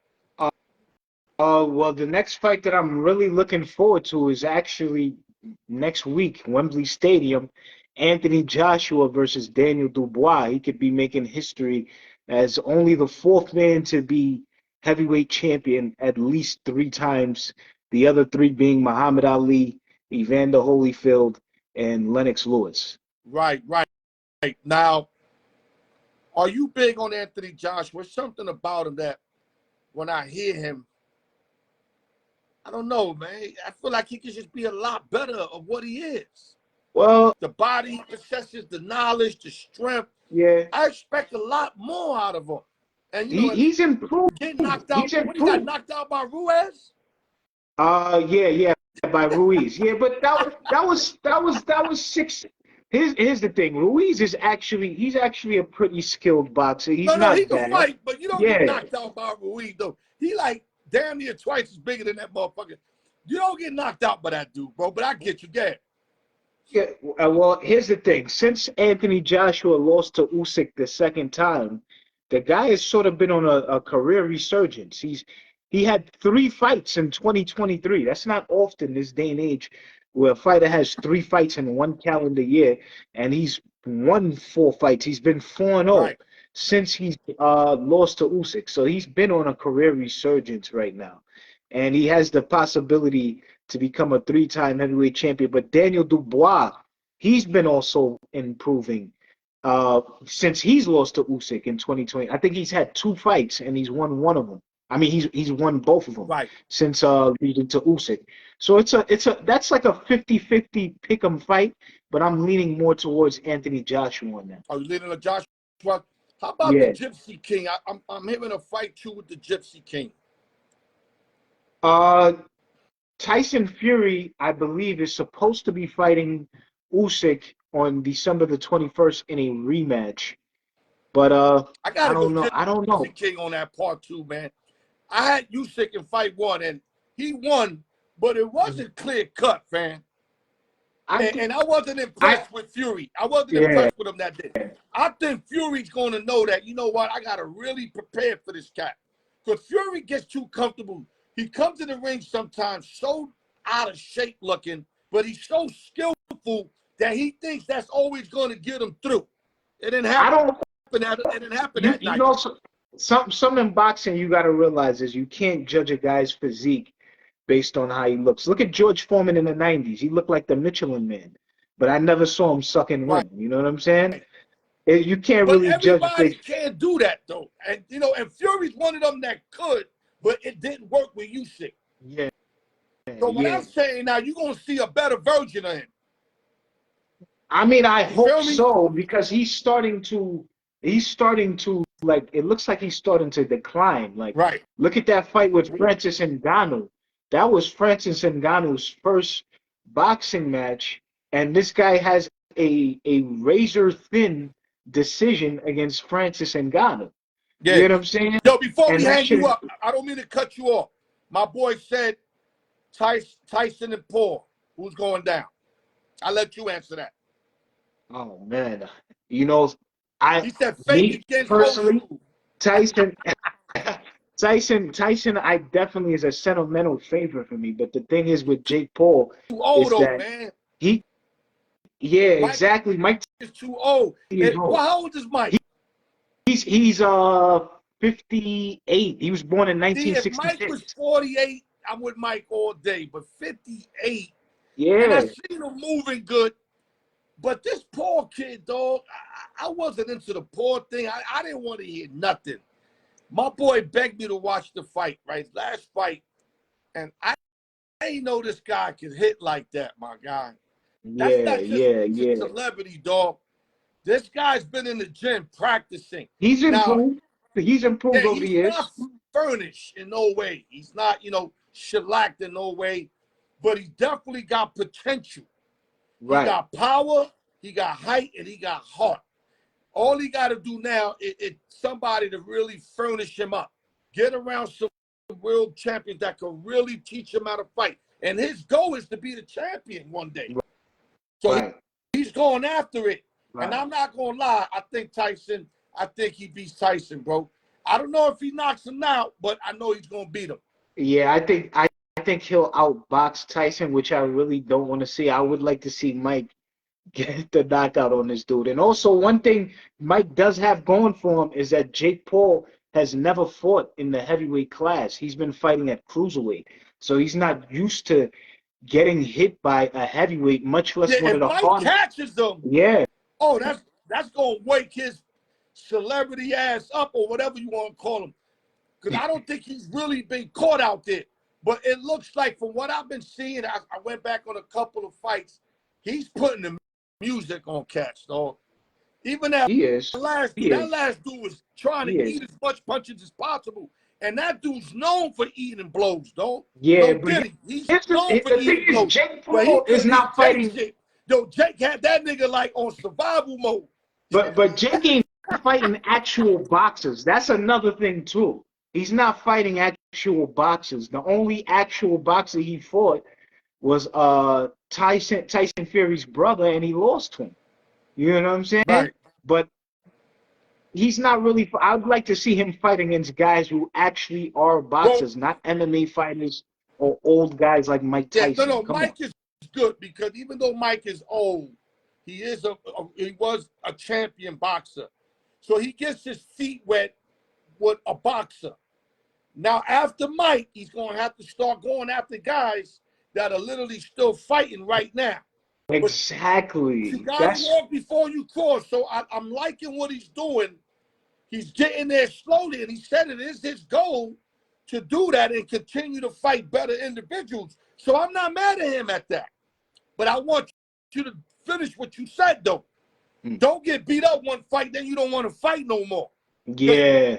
Speaker 3: Well, the next fight that I'm really looking forward to is actually next week, Wembley Stadium, Anthony Joshua versus Daniel Dubois. He could be making history as only the fourth man to be heavyweight champion at least 3 times, the other 3 being Muhammad Ali, Evander Holyfield, and Lennox Lewis.
Speaker 1: Right. Now, are you big on Anthony Joshua? Something about him that when I hear him, I don't know, man. I feel like he could just be a lot better of what he is.
Speaker 3: Well,
Speaker 1: the body he possesses, the knowledge, the strength.
Speaker 3: yeah,
Speaker 1: I expect a lot more out of him. And
Speaker 3: he's improved.
Speaker 1: get knocked out.
Speaker 3: He's improved.
Speaker 1: When he got knocked out by Ruiz?
Speaker 3: Yeah, by Ruiz. Yeah, but that was 6. Here's the thing. Ruiz is he's actually a pretty skilled boxer. He's
Speaker 1: No, he
Speaker 3: not
Speaker 1: can
Speaker 3: bad.
Speaker 1: fight, but you don't get knocked out by Ruiz though. He like damn near twice as bigger than that motherfucker. You don't get knocked out by that dude, bro. But I get you, Gad.
Speaker 3: Yeah, well, here's the thing. Since Anthony Joshua lost to Usyk the second time, the guy has sort of been on a career resurgence. He had 3 fights in 2023. That's not often this day and age where a fighter has 3 fights in one calendar year, and he's won 4 fights. He's been 4-0 since he's lost to Usyk. So he's been on a career resurgence right now, and he has the possibility to become a 3-time heavyweight champion. But Daniel Dubois, he's been also improving since he's lost to Usyk in 2020. I think he's had 2 fights and he's won 1 of them. I mean, he's won both of them since leading to Usyk. So that's like a 50-50 pick'em fight, but I'm leaning more towards Anthony Joshua on that.
Speaker 1: Are you leaning on Joshua? How about the Gypsy King? I'm having a fight too with the Gypsy King.
Speaker 3: Tyson Fury, I believe, is supposed to be fighting Usyk on December the 21st in a rematch. But I don't know.
Speaker 1: Gypsy King on that part 2, man. I had Usyk in fight 1, and he won, but it wasn't clear cut, man. And I wasn't impressed with Fury. I wasn't impressed with him that day. I think Fury's going to know that, you know what, I got to really prepare for this cat. Because Fury gets too comfortable. He comes in the ring sometimes so out of shape looking, but he's so skillful that he thinks that's always going to get him through. It didn't happen. It didn't happen that night.
Speaker 3: You know, something in boxing you got to realize is you can't judge a guy's physique based on how he looks. Look at George Foreman in the 90s. He looked like the Michelin Man, but I never saw him sucking wind. You know what I'm saying? You can't really judge.
Speaker 1: Everybody can't do that, though. And, and Fury's one of them that could, but it didn't work with Usyk.
Speaker 3: Yeah.
Speaker 1: So what I'm saying now, you're going to see a better version of him.
Speaker 3: I mean, I hope so, because he's starting to like, it looks like he's starting to decline. Like, look at that fight with Francis Ngannou. That was Francis Ngannou's first boxing match, and this guy has a razor thin decision against Francis Ngannou. Yeah. You know what I'm saying?
Speaker 1: Yo, before we hang you up, I don't mean to cut you off. My boy said Tyson and Paul. Who's going down? I'll let you answer that.
Speaker 3: Oh man, you know,
Speaker 1: he said fake against
Speaker 3: personally, Tyson. Tyson, I definitely is a sentimental favorite for me. But the thing is with Jake Paul, is that Yeah,
Speaker 1: Mike
Speaker 3: exactly. Mike
Speaker 1: is too old.
Speaker 3: is
Speaker 1: And
Speaker 3: old.
Speaker 1: well, how old is Mike?
Speaker 3: He's 58. He was born in
Speaker 1: See, if Mike was
Speaker 3: 1966.
Speaker 1: 48, I'm with Mike all day. But 58, and I
Speaker 3: Yeah,
Speaker 1: seen him moving good. But this poor kid, dog, I wasn't into the poor thing. I didn't want to hear nothing. My boy begged me to watch the fight, right? Last fight. And I ain't know this guy could hit like that, my guy. That's
Speaker 3: yeah,
Speaker 1: not just
Speaker 3: yeah,
Speaker 1: a
Speaker 3: yeah.
Speaker 1: celebrity, dog. This guy's been in the gym practicing.
Speaker 3: He's
Speaker 1: Now,
Speaker 3: improved. He's improved
Speaker 1: yeah,
Speaker 3: over the
Speaker 1: he's
Speaker 3: years.
Speaker 1: not furnished in no way. He's not, shellacked in no way. But he definitely got potential. He
Speaker 3: Right.
Speaker 1: got power, he got height, and he got heart. All he got to do now is somebody to really furnish him up. Get around some world champions that can really teach him how to fight. And his goal is to be the champion one day. So
Speaker 3: Right.
Speaker 1: he's going after it.
Speaker 3: Right.
Speaker 1: And I'm not going to lie. I think he beats Tyson, bro. I don't know if he knocks him out, but I know he's going to beat him.
Speaker 3: Yeah, I think he'll outbox Tyson, which I really don't want to see. I would like to see Mike get the knockout on this dude. And also, one thing Mike does have going for him is that Jake Paul has never fought in the heavyweight class. He's been fighting at cruiserweight. So he's not used to getting hit by a heavyweight, much less
Speaker 1: Yeah,
Speaker 3: one of
Speaker 1: if
Speaker 3: the
Speaker 1: Mike
Speaker 3: hardest.
Speaker 1: catches them,
Speaker 3: Yeah,
Speaker 1: oh, that's going to wake his celebrity ass up or whatever you want to call him. Because I don't think he's really been caught out there. But it looks like from what I've been seeing, I went back on a couple of fights, he's putting the music on cats, dog. Even that
Speaker 3: he is.
Speaker 1: last
Speaker 3: He is.
Speaker 1: dude was trying to
Speaker 3: He is.
Speaker 1: eat as much punches as possible. And that dude's known for eating blows, dog.
Speaker 3: Yeah,
Speaker 1: No
Speaker 3: but
Speaker 1: kidding. He's
Speaker 3: here's
Speaker 1: known for
Speaker 3: the thing
Speaker 1: eating
Speaker 3: is,
Speaker 1: blows.
Speaker 3: Jake
Speaker 1: But he
Speaker 3: Paul is
Speaker 1: couldn't eat
Speaker 3: not
Speaker 1: Jake
Speaker 3: fighting.
Speaker 1: shit. Yo, Jake had that nigga like on survival mode.
Speaker 3: But Jake ain't fighting actual boxers. That's another thing too. He's not fighting actual boxers. The only actual boxer he fought was Tyson Fury's brother, and he lost to him. You know what I'm saying?
Speaker 1: Right.
Speaker 3: But he's not really. I'd like to see him fight against guys who actually are
Speaker 1: Well,
Speaker 3: boxers, not MMA fighters or old guys like Mike
Speaker 1: yeah,
Speaker 3: Tyson.
Speaker 1: no,
Speaker 3: Come on.
Speaker 1: Mike is good because even though Mike is old, he was a champion boxer. So he gets his feet wet with a boxer. Now, after Mike, he's going to have to start going after guys that are literally still fighting right now.
Speaker 3: Exactly.
Speaker 1: You got to walk before you cross. So I'm liking what he's doing. He's getting there slowly, and he said it is his goal to do that and continue to fight better individuals. So I'm not mad at him at that. But I want you to finish what you said, though. Don't get beat up one fight, then you don't want to fight no more.
Speaker 3: Yeah.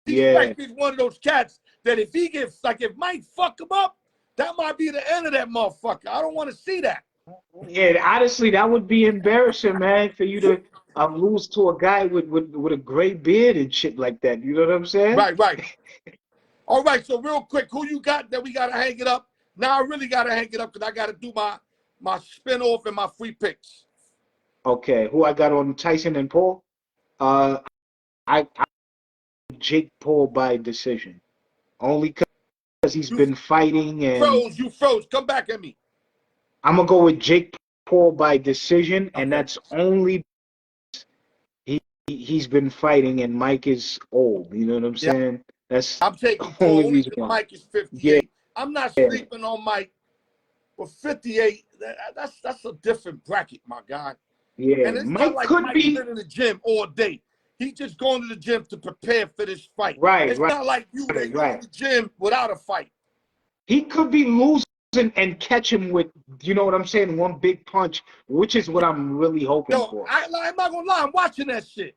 Speaker 1: He's one of those cats that if he gets, like if Mike fuck him up, that might be the end of that motherfucker. I don't want to see that.
Speaker 3: Yeah, honestly, that would be embarrassing, man, for you to lose to a guy with a gray beard and shit like that. You know what I'm saying?
Speaker 1: Right. All right, so real quick, who you got that we got to hang it up? Now I really got to hang it up because I got to do my spin-off and my free picks.
Speaker 3: Okay, who I got on Tyson and Paul? I Jake Paul by decision. Only because he's been fighting and
Speaker 1: You froze. Come back at me.
Speaker 3: I'm gonna go with Jake Paul by decision, and
Speaker 1: Okay.
Speaker 3: that's only he's been fighting and Mike is old. You know what I'm saying? That's
Speaker 1: I'm taking
Speaker 3: the only
Speaker 1: Paul
Speaker 3: reason
Speaker 1: because
Speaker 3: why.
Speaker 1: Mike is 58.
Speaker 3: Yeah.
Speaker 1: I'm not sleeping on Mike, but 58, that's a different bracket, my guy.
Speaker 3: Yeah,
Speaker 1: And it's
Speaker 3: Mike
Speaker 1: not like
Speaker 3: could
Speaker 1: Mike's
Speaker 3: be
Speaker 1: been in the gym all day. He's just going to the gym to prepare for this fight.
Speaker 3: right.
Speaker 1: It's not like you go to the gym without a fight.
Speaker 3: He could be losing and catch him with, you know what I'm saying, one big punch, which is what I'm really hoping for.
Speaker 1: I'm not gonna lie, I'm watching that shit.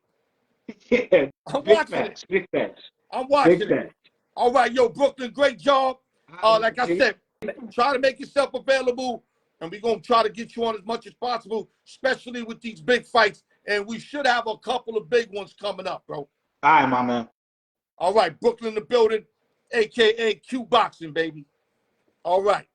Speaker 3: Yeah,
Speaker 1: I'm
Speaker 3: big
Speaker 1: watching
Speaker 3: facts, big facts.
Speaker 1: I'm watching
Speaker 3: Big
Speaker 1: it.
Speaker 3: facts.
Speaker 1: All right, yo, Brooklyn, great job. Like I said, try to make yourself available, and we're gonna try to get you on as much as possible, especially with these big fights. And we should have a couple of big ones coming up, bro.
Speaker 3: All right, my man.
Speaker 1: All right, Brooklyn in the building, aka Q Boxing, baby. All right.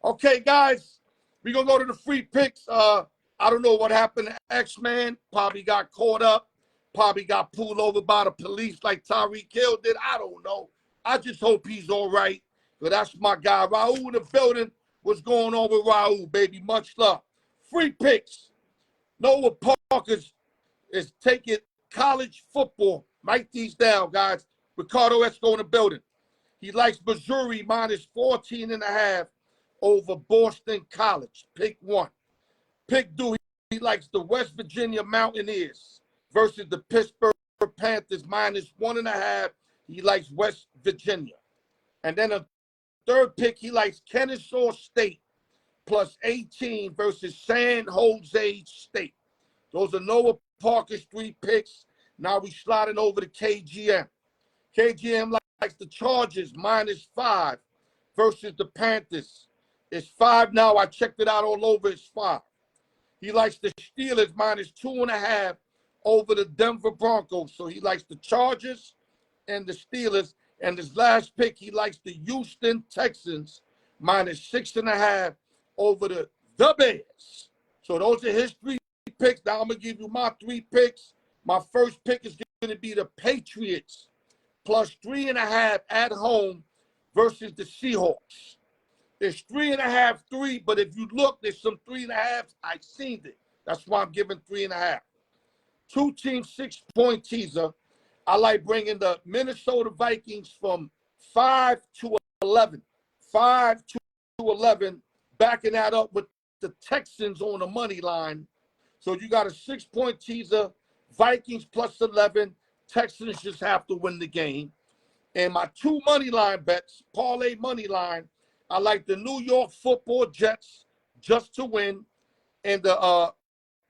Speaker 1: Okay, guys, we're gonna go to the free picks. I don't know what happened to X-Man. Probably got caught up. Probably got pulled over by the police like Tyreek Hill did. I don't know. I just hope he's all right. But that's my guy. Raul in the building. What's going on with Raul, baby? Much love. Free picks. Noah Parker is taking college football. Write these down, guys. Ricardo Esco in the building. He likes Missouri minus 14.5 over Boston College. Pick one. Pick two. He likes the West Virginia Mountaineers versus the Pittsburgh Panthers minus 1.5. He likes West Virginia. And then a third pick, he likes Kennesaw State plus 18 versus San Jose State. Those are Noah Parker's 3 picks. Now we sliding over to KGM. KGM likes the Chargers minus 5 versus the Panthers. It's 5 now. I checked it out all over. It's 5. He likes the Steelers minus 2.5 over the Denver Broncos. So he likes the Chargers and the Steelers. And his last pick, he likes the Houston Texans minus 6.5 over the Bears. So those are his 3 picks. Now I'm going to give you my 3 picks. My first pick is going to be the Patriots plus 3.5 at home versus the Seahawks. There's 3.5, 3, but if you look, there's some 3.5s. I've seen it. That's why I'm giving 3.5. 2-team 6-point teaser. I like bringing the Minnesota Vikings from 5 to 11. 5 to 11, backing that up with the Texans on the money line. So you got a 6-point teaser, Vikings plus 11. Texans just have to win the game. And my 2 money line bets, parlay money line, I like the New York Football Jets just to win, and the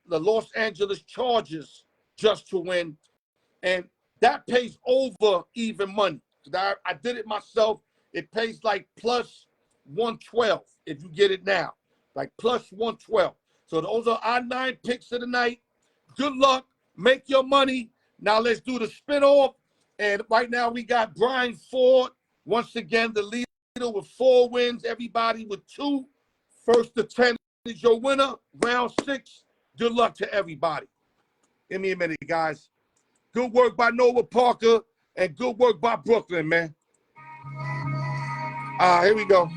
Speaker 1: Los Angeles Chargers just to win. And that pays over even money. I did it myself. It pays like plus 112 if you get it now, like plus 112. So those are our 9 picks of the night. Good luck. Make your money. Now let's do the spin-off. And right now we got Brian Ford, once again, the leader with 4 wins. Everybody with 2. First to 10 is your winner. Round 6. Good luck to everybody. Give me a minute, guys. Good work by Noah Parker and good work by Brooklyn, man. Here we go.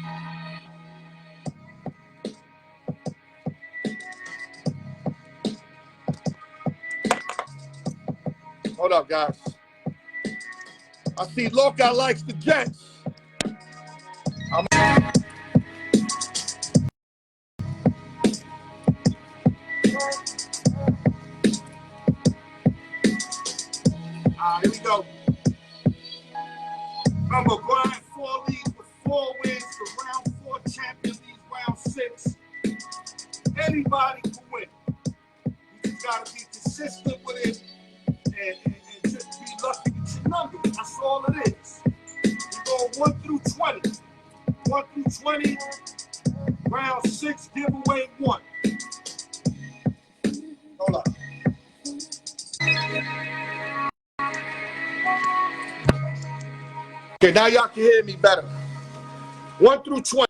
Speaker 1: Hold up, guys. I see Loca likes the Jets. Here we go. Remember, Brian 4 leads with 4 wins. The round 4 champion leads round 6. Anybody can win. You just got to be consistent with it and just be lucky with your numbers. That's all it is. We go 1 through 20. 1 through 20. Round 6, giveaway 1. Hold up. Okay, now y'all can hear me better. 1 through 20.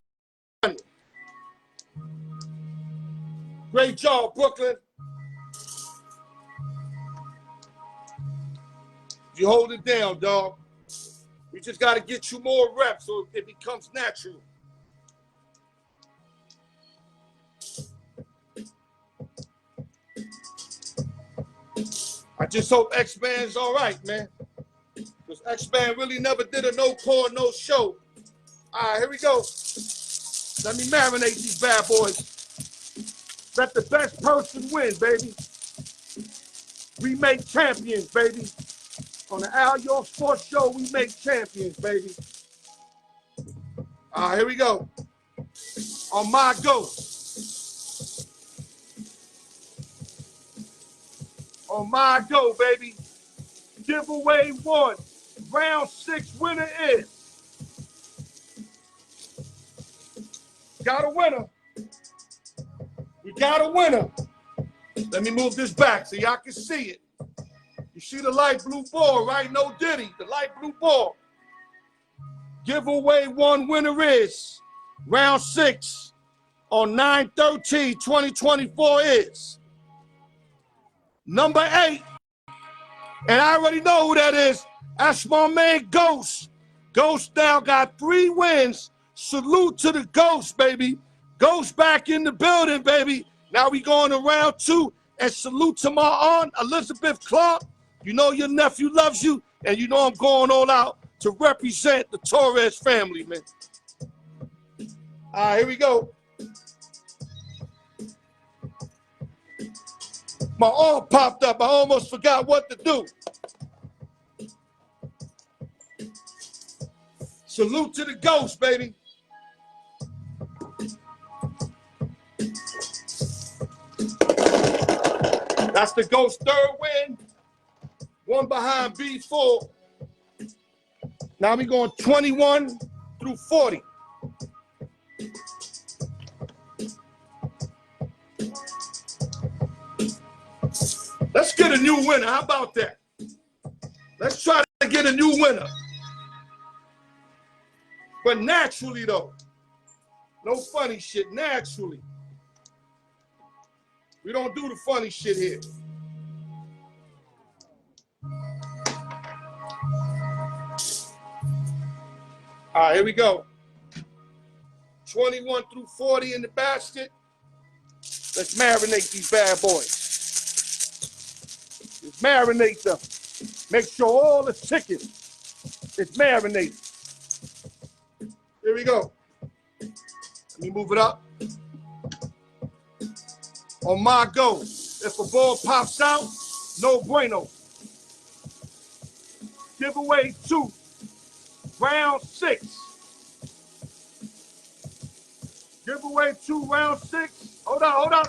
Speaker 1: Great job, Brooklyn. You hold it down, dog. We just got to get you more reps so it becomes natural. I just hope X-Man's all right, man. Because X-Man really never did a no-call, no-show. All right, here we go. Let me marinate these bad boys. Let the best person win, baby. We make champions, baby. On the Al York Sports Show, we make champions, baby. All right, here we go. On my go. On my go, baby. Giveaway 1. Round 6 winner is. Got a winner. We got a winner. Let me move this back so y'all can see it. You see the light blue ball, right? No Diddy, the light blue ball. Giveaway 1 winner is round 6 on 9/13/2024 is number 8. And I already know who that is. That's my man Ghost. Ghost now got 3 wins. Salute to the Ghost, baby. Ghost back in the building, baby. Now we going to round 2. And salute to my aunt, Elizabeth Clark. You know your nephew loves you, and you know I'm going all out to represent the Torres family, man. All right, here we go. My arm popped up. I almost forgot what to do. Salute to the ghost, baby. That's the ghost third win. One behind B4. Now we going 21 through 40. Let's get a new winner. How about that? Let's try to get a new winner. But naturally, though. No funny shit. Naturally. We don't do the funny shit here. All right, here we go. 21 through 40 in the basket. Let's marinate these bad boys. Let's marinate them. Make sure all the chicken is marinated. Here we go. Let me move it up. On my go. If a ball pops out, no bueno. Give away 2. Round 6. Give away 2, round 6. Hold on.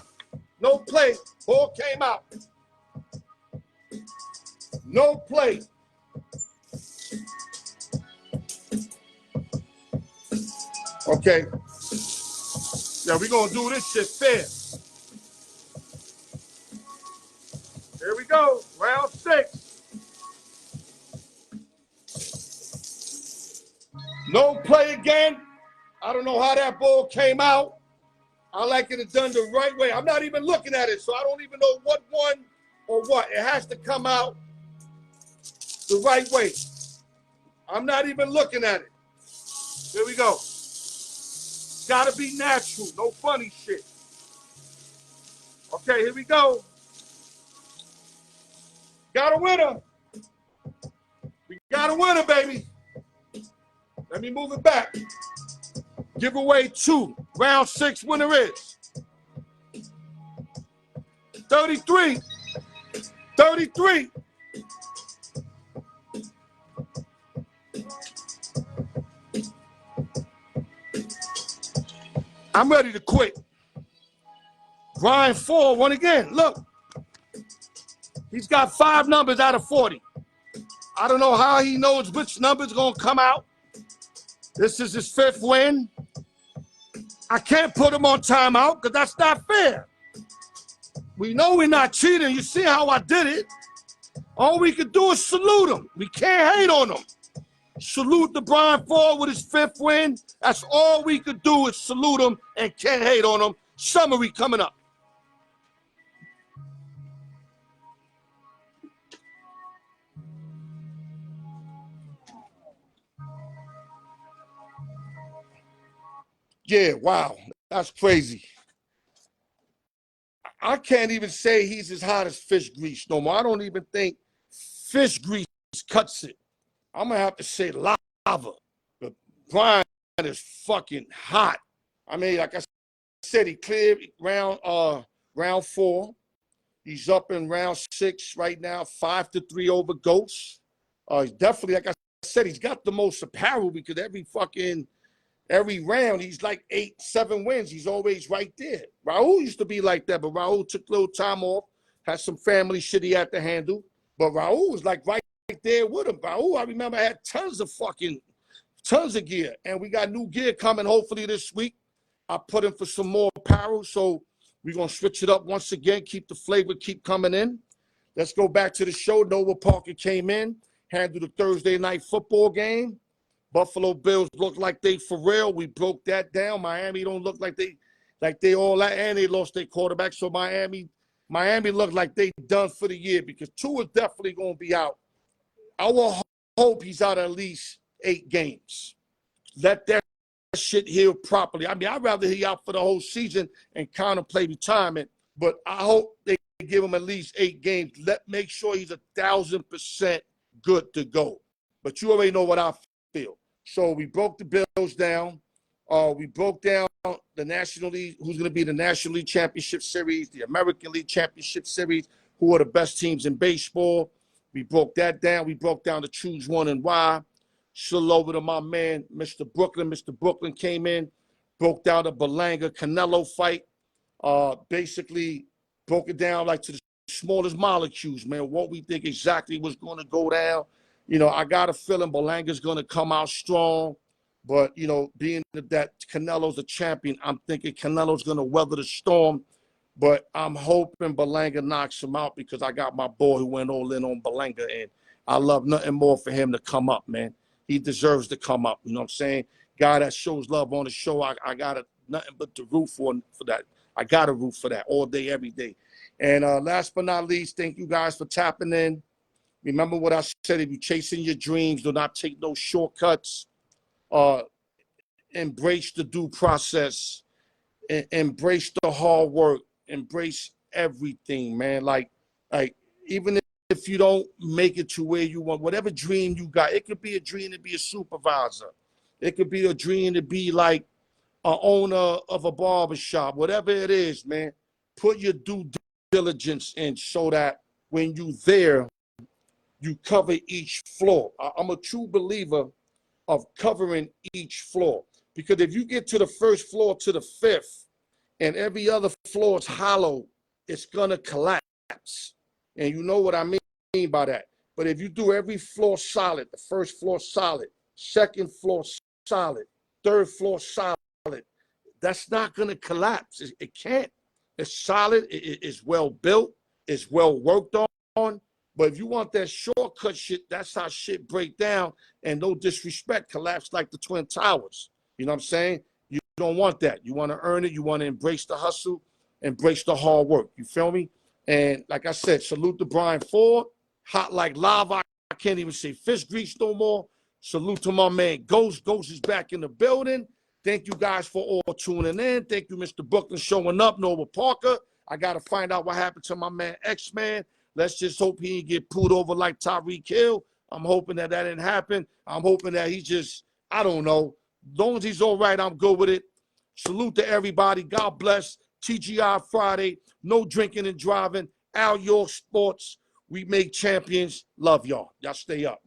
Speaker 1: No play. Ball came out. No play. Okay. Yeah, we're going to do this shit fair. Here we go. Round 6. No play again. I don't know how that ball came out. I like it done the right way. I'm not even looking at it, so I don't even know what won or what. It has to come out the right way. I'm not even looking at it. Here we go. Gotta be natural. No funny shit. Okay, here we go. Got a winner. We got a winner, baby. Let me move it back. Give away 2. Round 6 winner is 33. 33. I'm ready to quit. Grind 4 won again. Look. He's got 5 numbers out of 40. I don't know how he knows which number's going to come out. This is his 5th win. I can't put him on timeout because that's not fair. We know we're not cheating. You see how I did it. All we can do is salute him. We can't hate on him. Salute the Brian Ford with his 5th win. That's all we could do is salute him and can't hate on him. Summary coming up. Yeah, wow, that's crazy. I can't even say he's as hot as fish grease no more. I don't even think fish grease cuts it. I'm gonna have to say lava. The Brian is fucking hot. I mean, like I said, he cleared round 4. He's up in round 6 right now, 5-3 over Ghost. He's definitely, like I said, he's got the most apparel because every round, he's like 8-7 wins. He's always right there. Raul used to be like that, but Raul took a little time off, had some family shit he had to handle. But Raul was like right there with him. Raul, I remember, had tons of gear. And we got new gear coming hopefully this week. I put in for some more apparel, so we're going to switch it up once again, keep the flavor, keep coming in. Let's go back to the show. Noah Parker came in, handled the Thursday night football game. Buffalo Bills look like they for real. We broke that down. Miami don't look like they all that, and they lost their quarterback. So Miami look like they done for the year because Tua is definitely going to be out. I will hope he's out at least 8 games. Let that shit heal properly. I mean, I'd rather he out for the whole season and contemplate retirement, but I hope they give him at least 8 games. Make sure he's 1,000% good to go. But you already know what I feel. So we broke the Bills down. We broke down the National League, who's going to be the National League Championship Series, the American League Championship Series, who are the best teams in baseball. We broke that down. We broke down the choose one and why. Still over to my man, Mr. Brooklyn. Mr. Brooklyn came in, broke down the Berlanga Canelo fight. Basically broke it down like to the smallest molecules, man, what we think exactly was going to go down. You know, I got a feeling Berlanga's going to come out strong. But, you know, being that Canelo's a champion, I'm thinking Canelo's going to weather the storm. But I'm hoping Berlanga knocks him out because I got my boy who went all in on Berlanga, and I love nothing more for him to come up, man. He deserves to come up, you know what I'm saying? Guy that shows love on the show, I got nothing but to root for that. I got to root for that all day, every day. And last but not least, thank you guys for tapping in. Remember what I said, if you're chasing your dreams, do not take no shortcuts. Embrace the due process. Embrace the hard work. Embrace everything, man. Like even if you don't make it to where you want, whatever dream you got, it could be a dream to be a supervisor. It could be a dream to be like an owner of a barbershop. Whatever it is, man, put your due diligence in so that when you there, you cover each floor. I'm a true believer of covering each floor, because if you get to the first floor to the fifth and every other floor is hollow, it's gonna collapse. And you know what I mean by that. But if you do every floor solid, the first floor solid, second floor solid, third floor solid, that's not gonna collapse. It can't. It's solid, it's well built, it's well worked on. But if you want that shortcut shit, that's how shit break down, and no disrespect, collapse like the Twin Towers. You know what I'm saying? You don't want that. You want to earn it. You want to embrace the hustle, embrace the hard work. You feel me? And like I said, salute to Brian Ford. Hot like lava. I can't even say fish grease no more. Salute to my man Ghost. Ghost is back in the building. Thank you guys for all tuning in. Thank you, Mr. Brooklyn, showing up. Noah Parker. I got to find out what happened to my man X-Man. Let's just hope he didn't get pulled over like Tyreek Hill. I'm hoping that didn't happen. I'm hoping that he just, I don't know. As long as he's all right, I'm good with it. Salute to everybody. God bless. TGI Friday. No drinking and driving. Al York Sports. We make champions. Love y'all. Y'all stay up.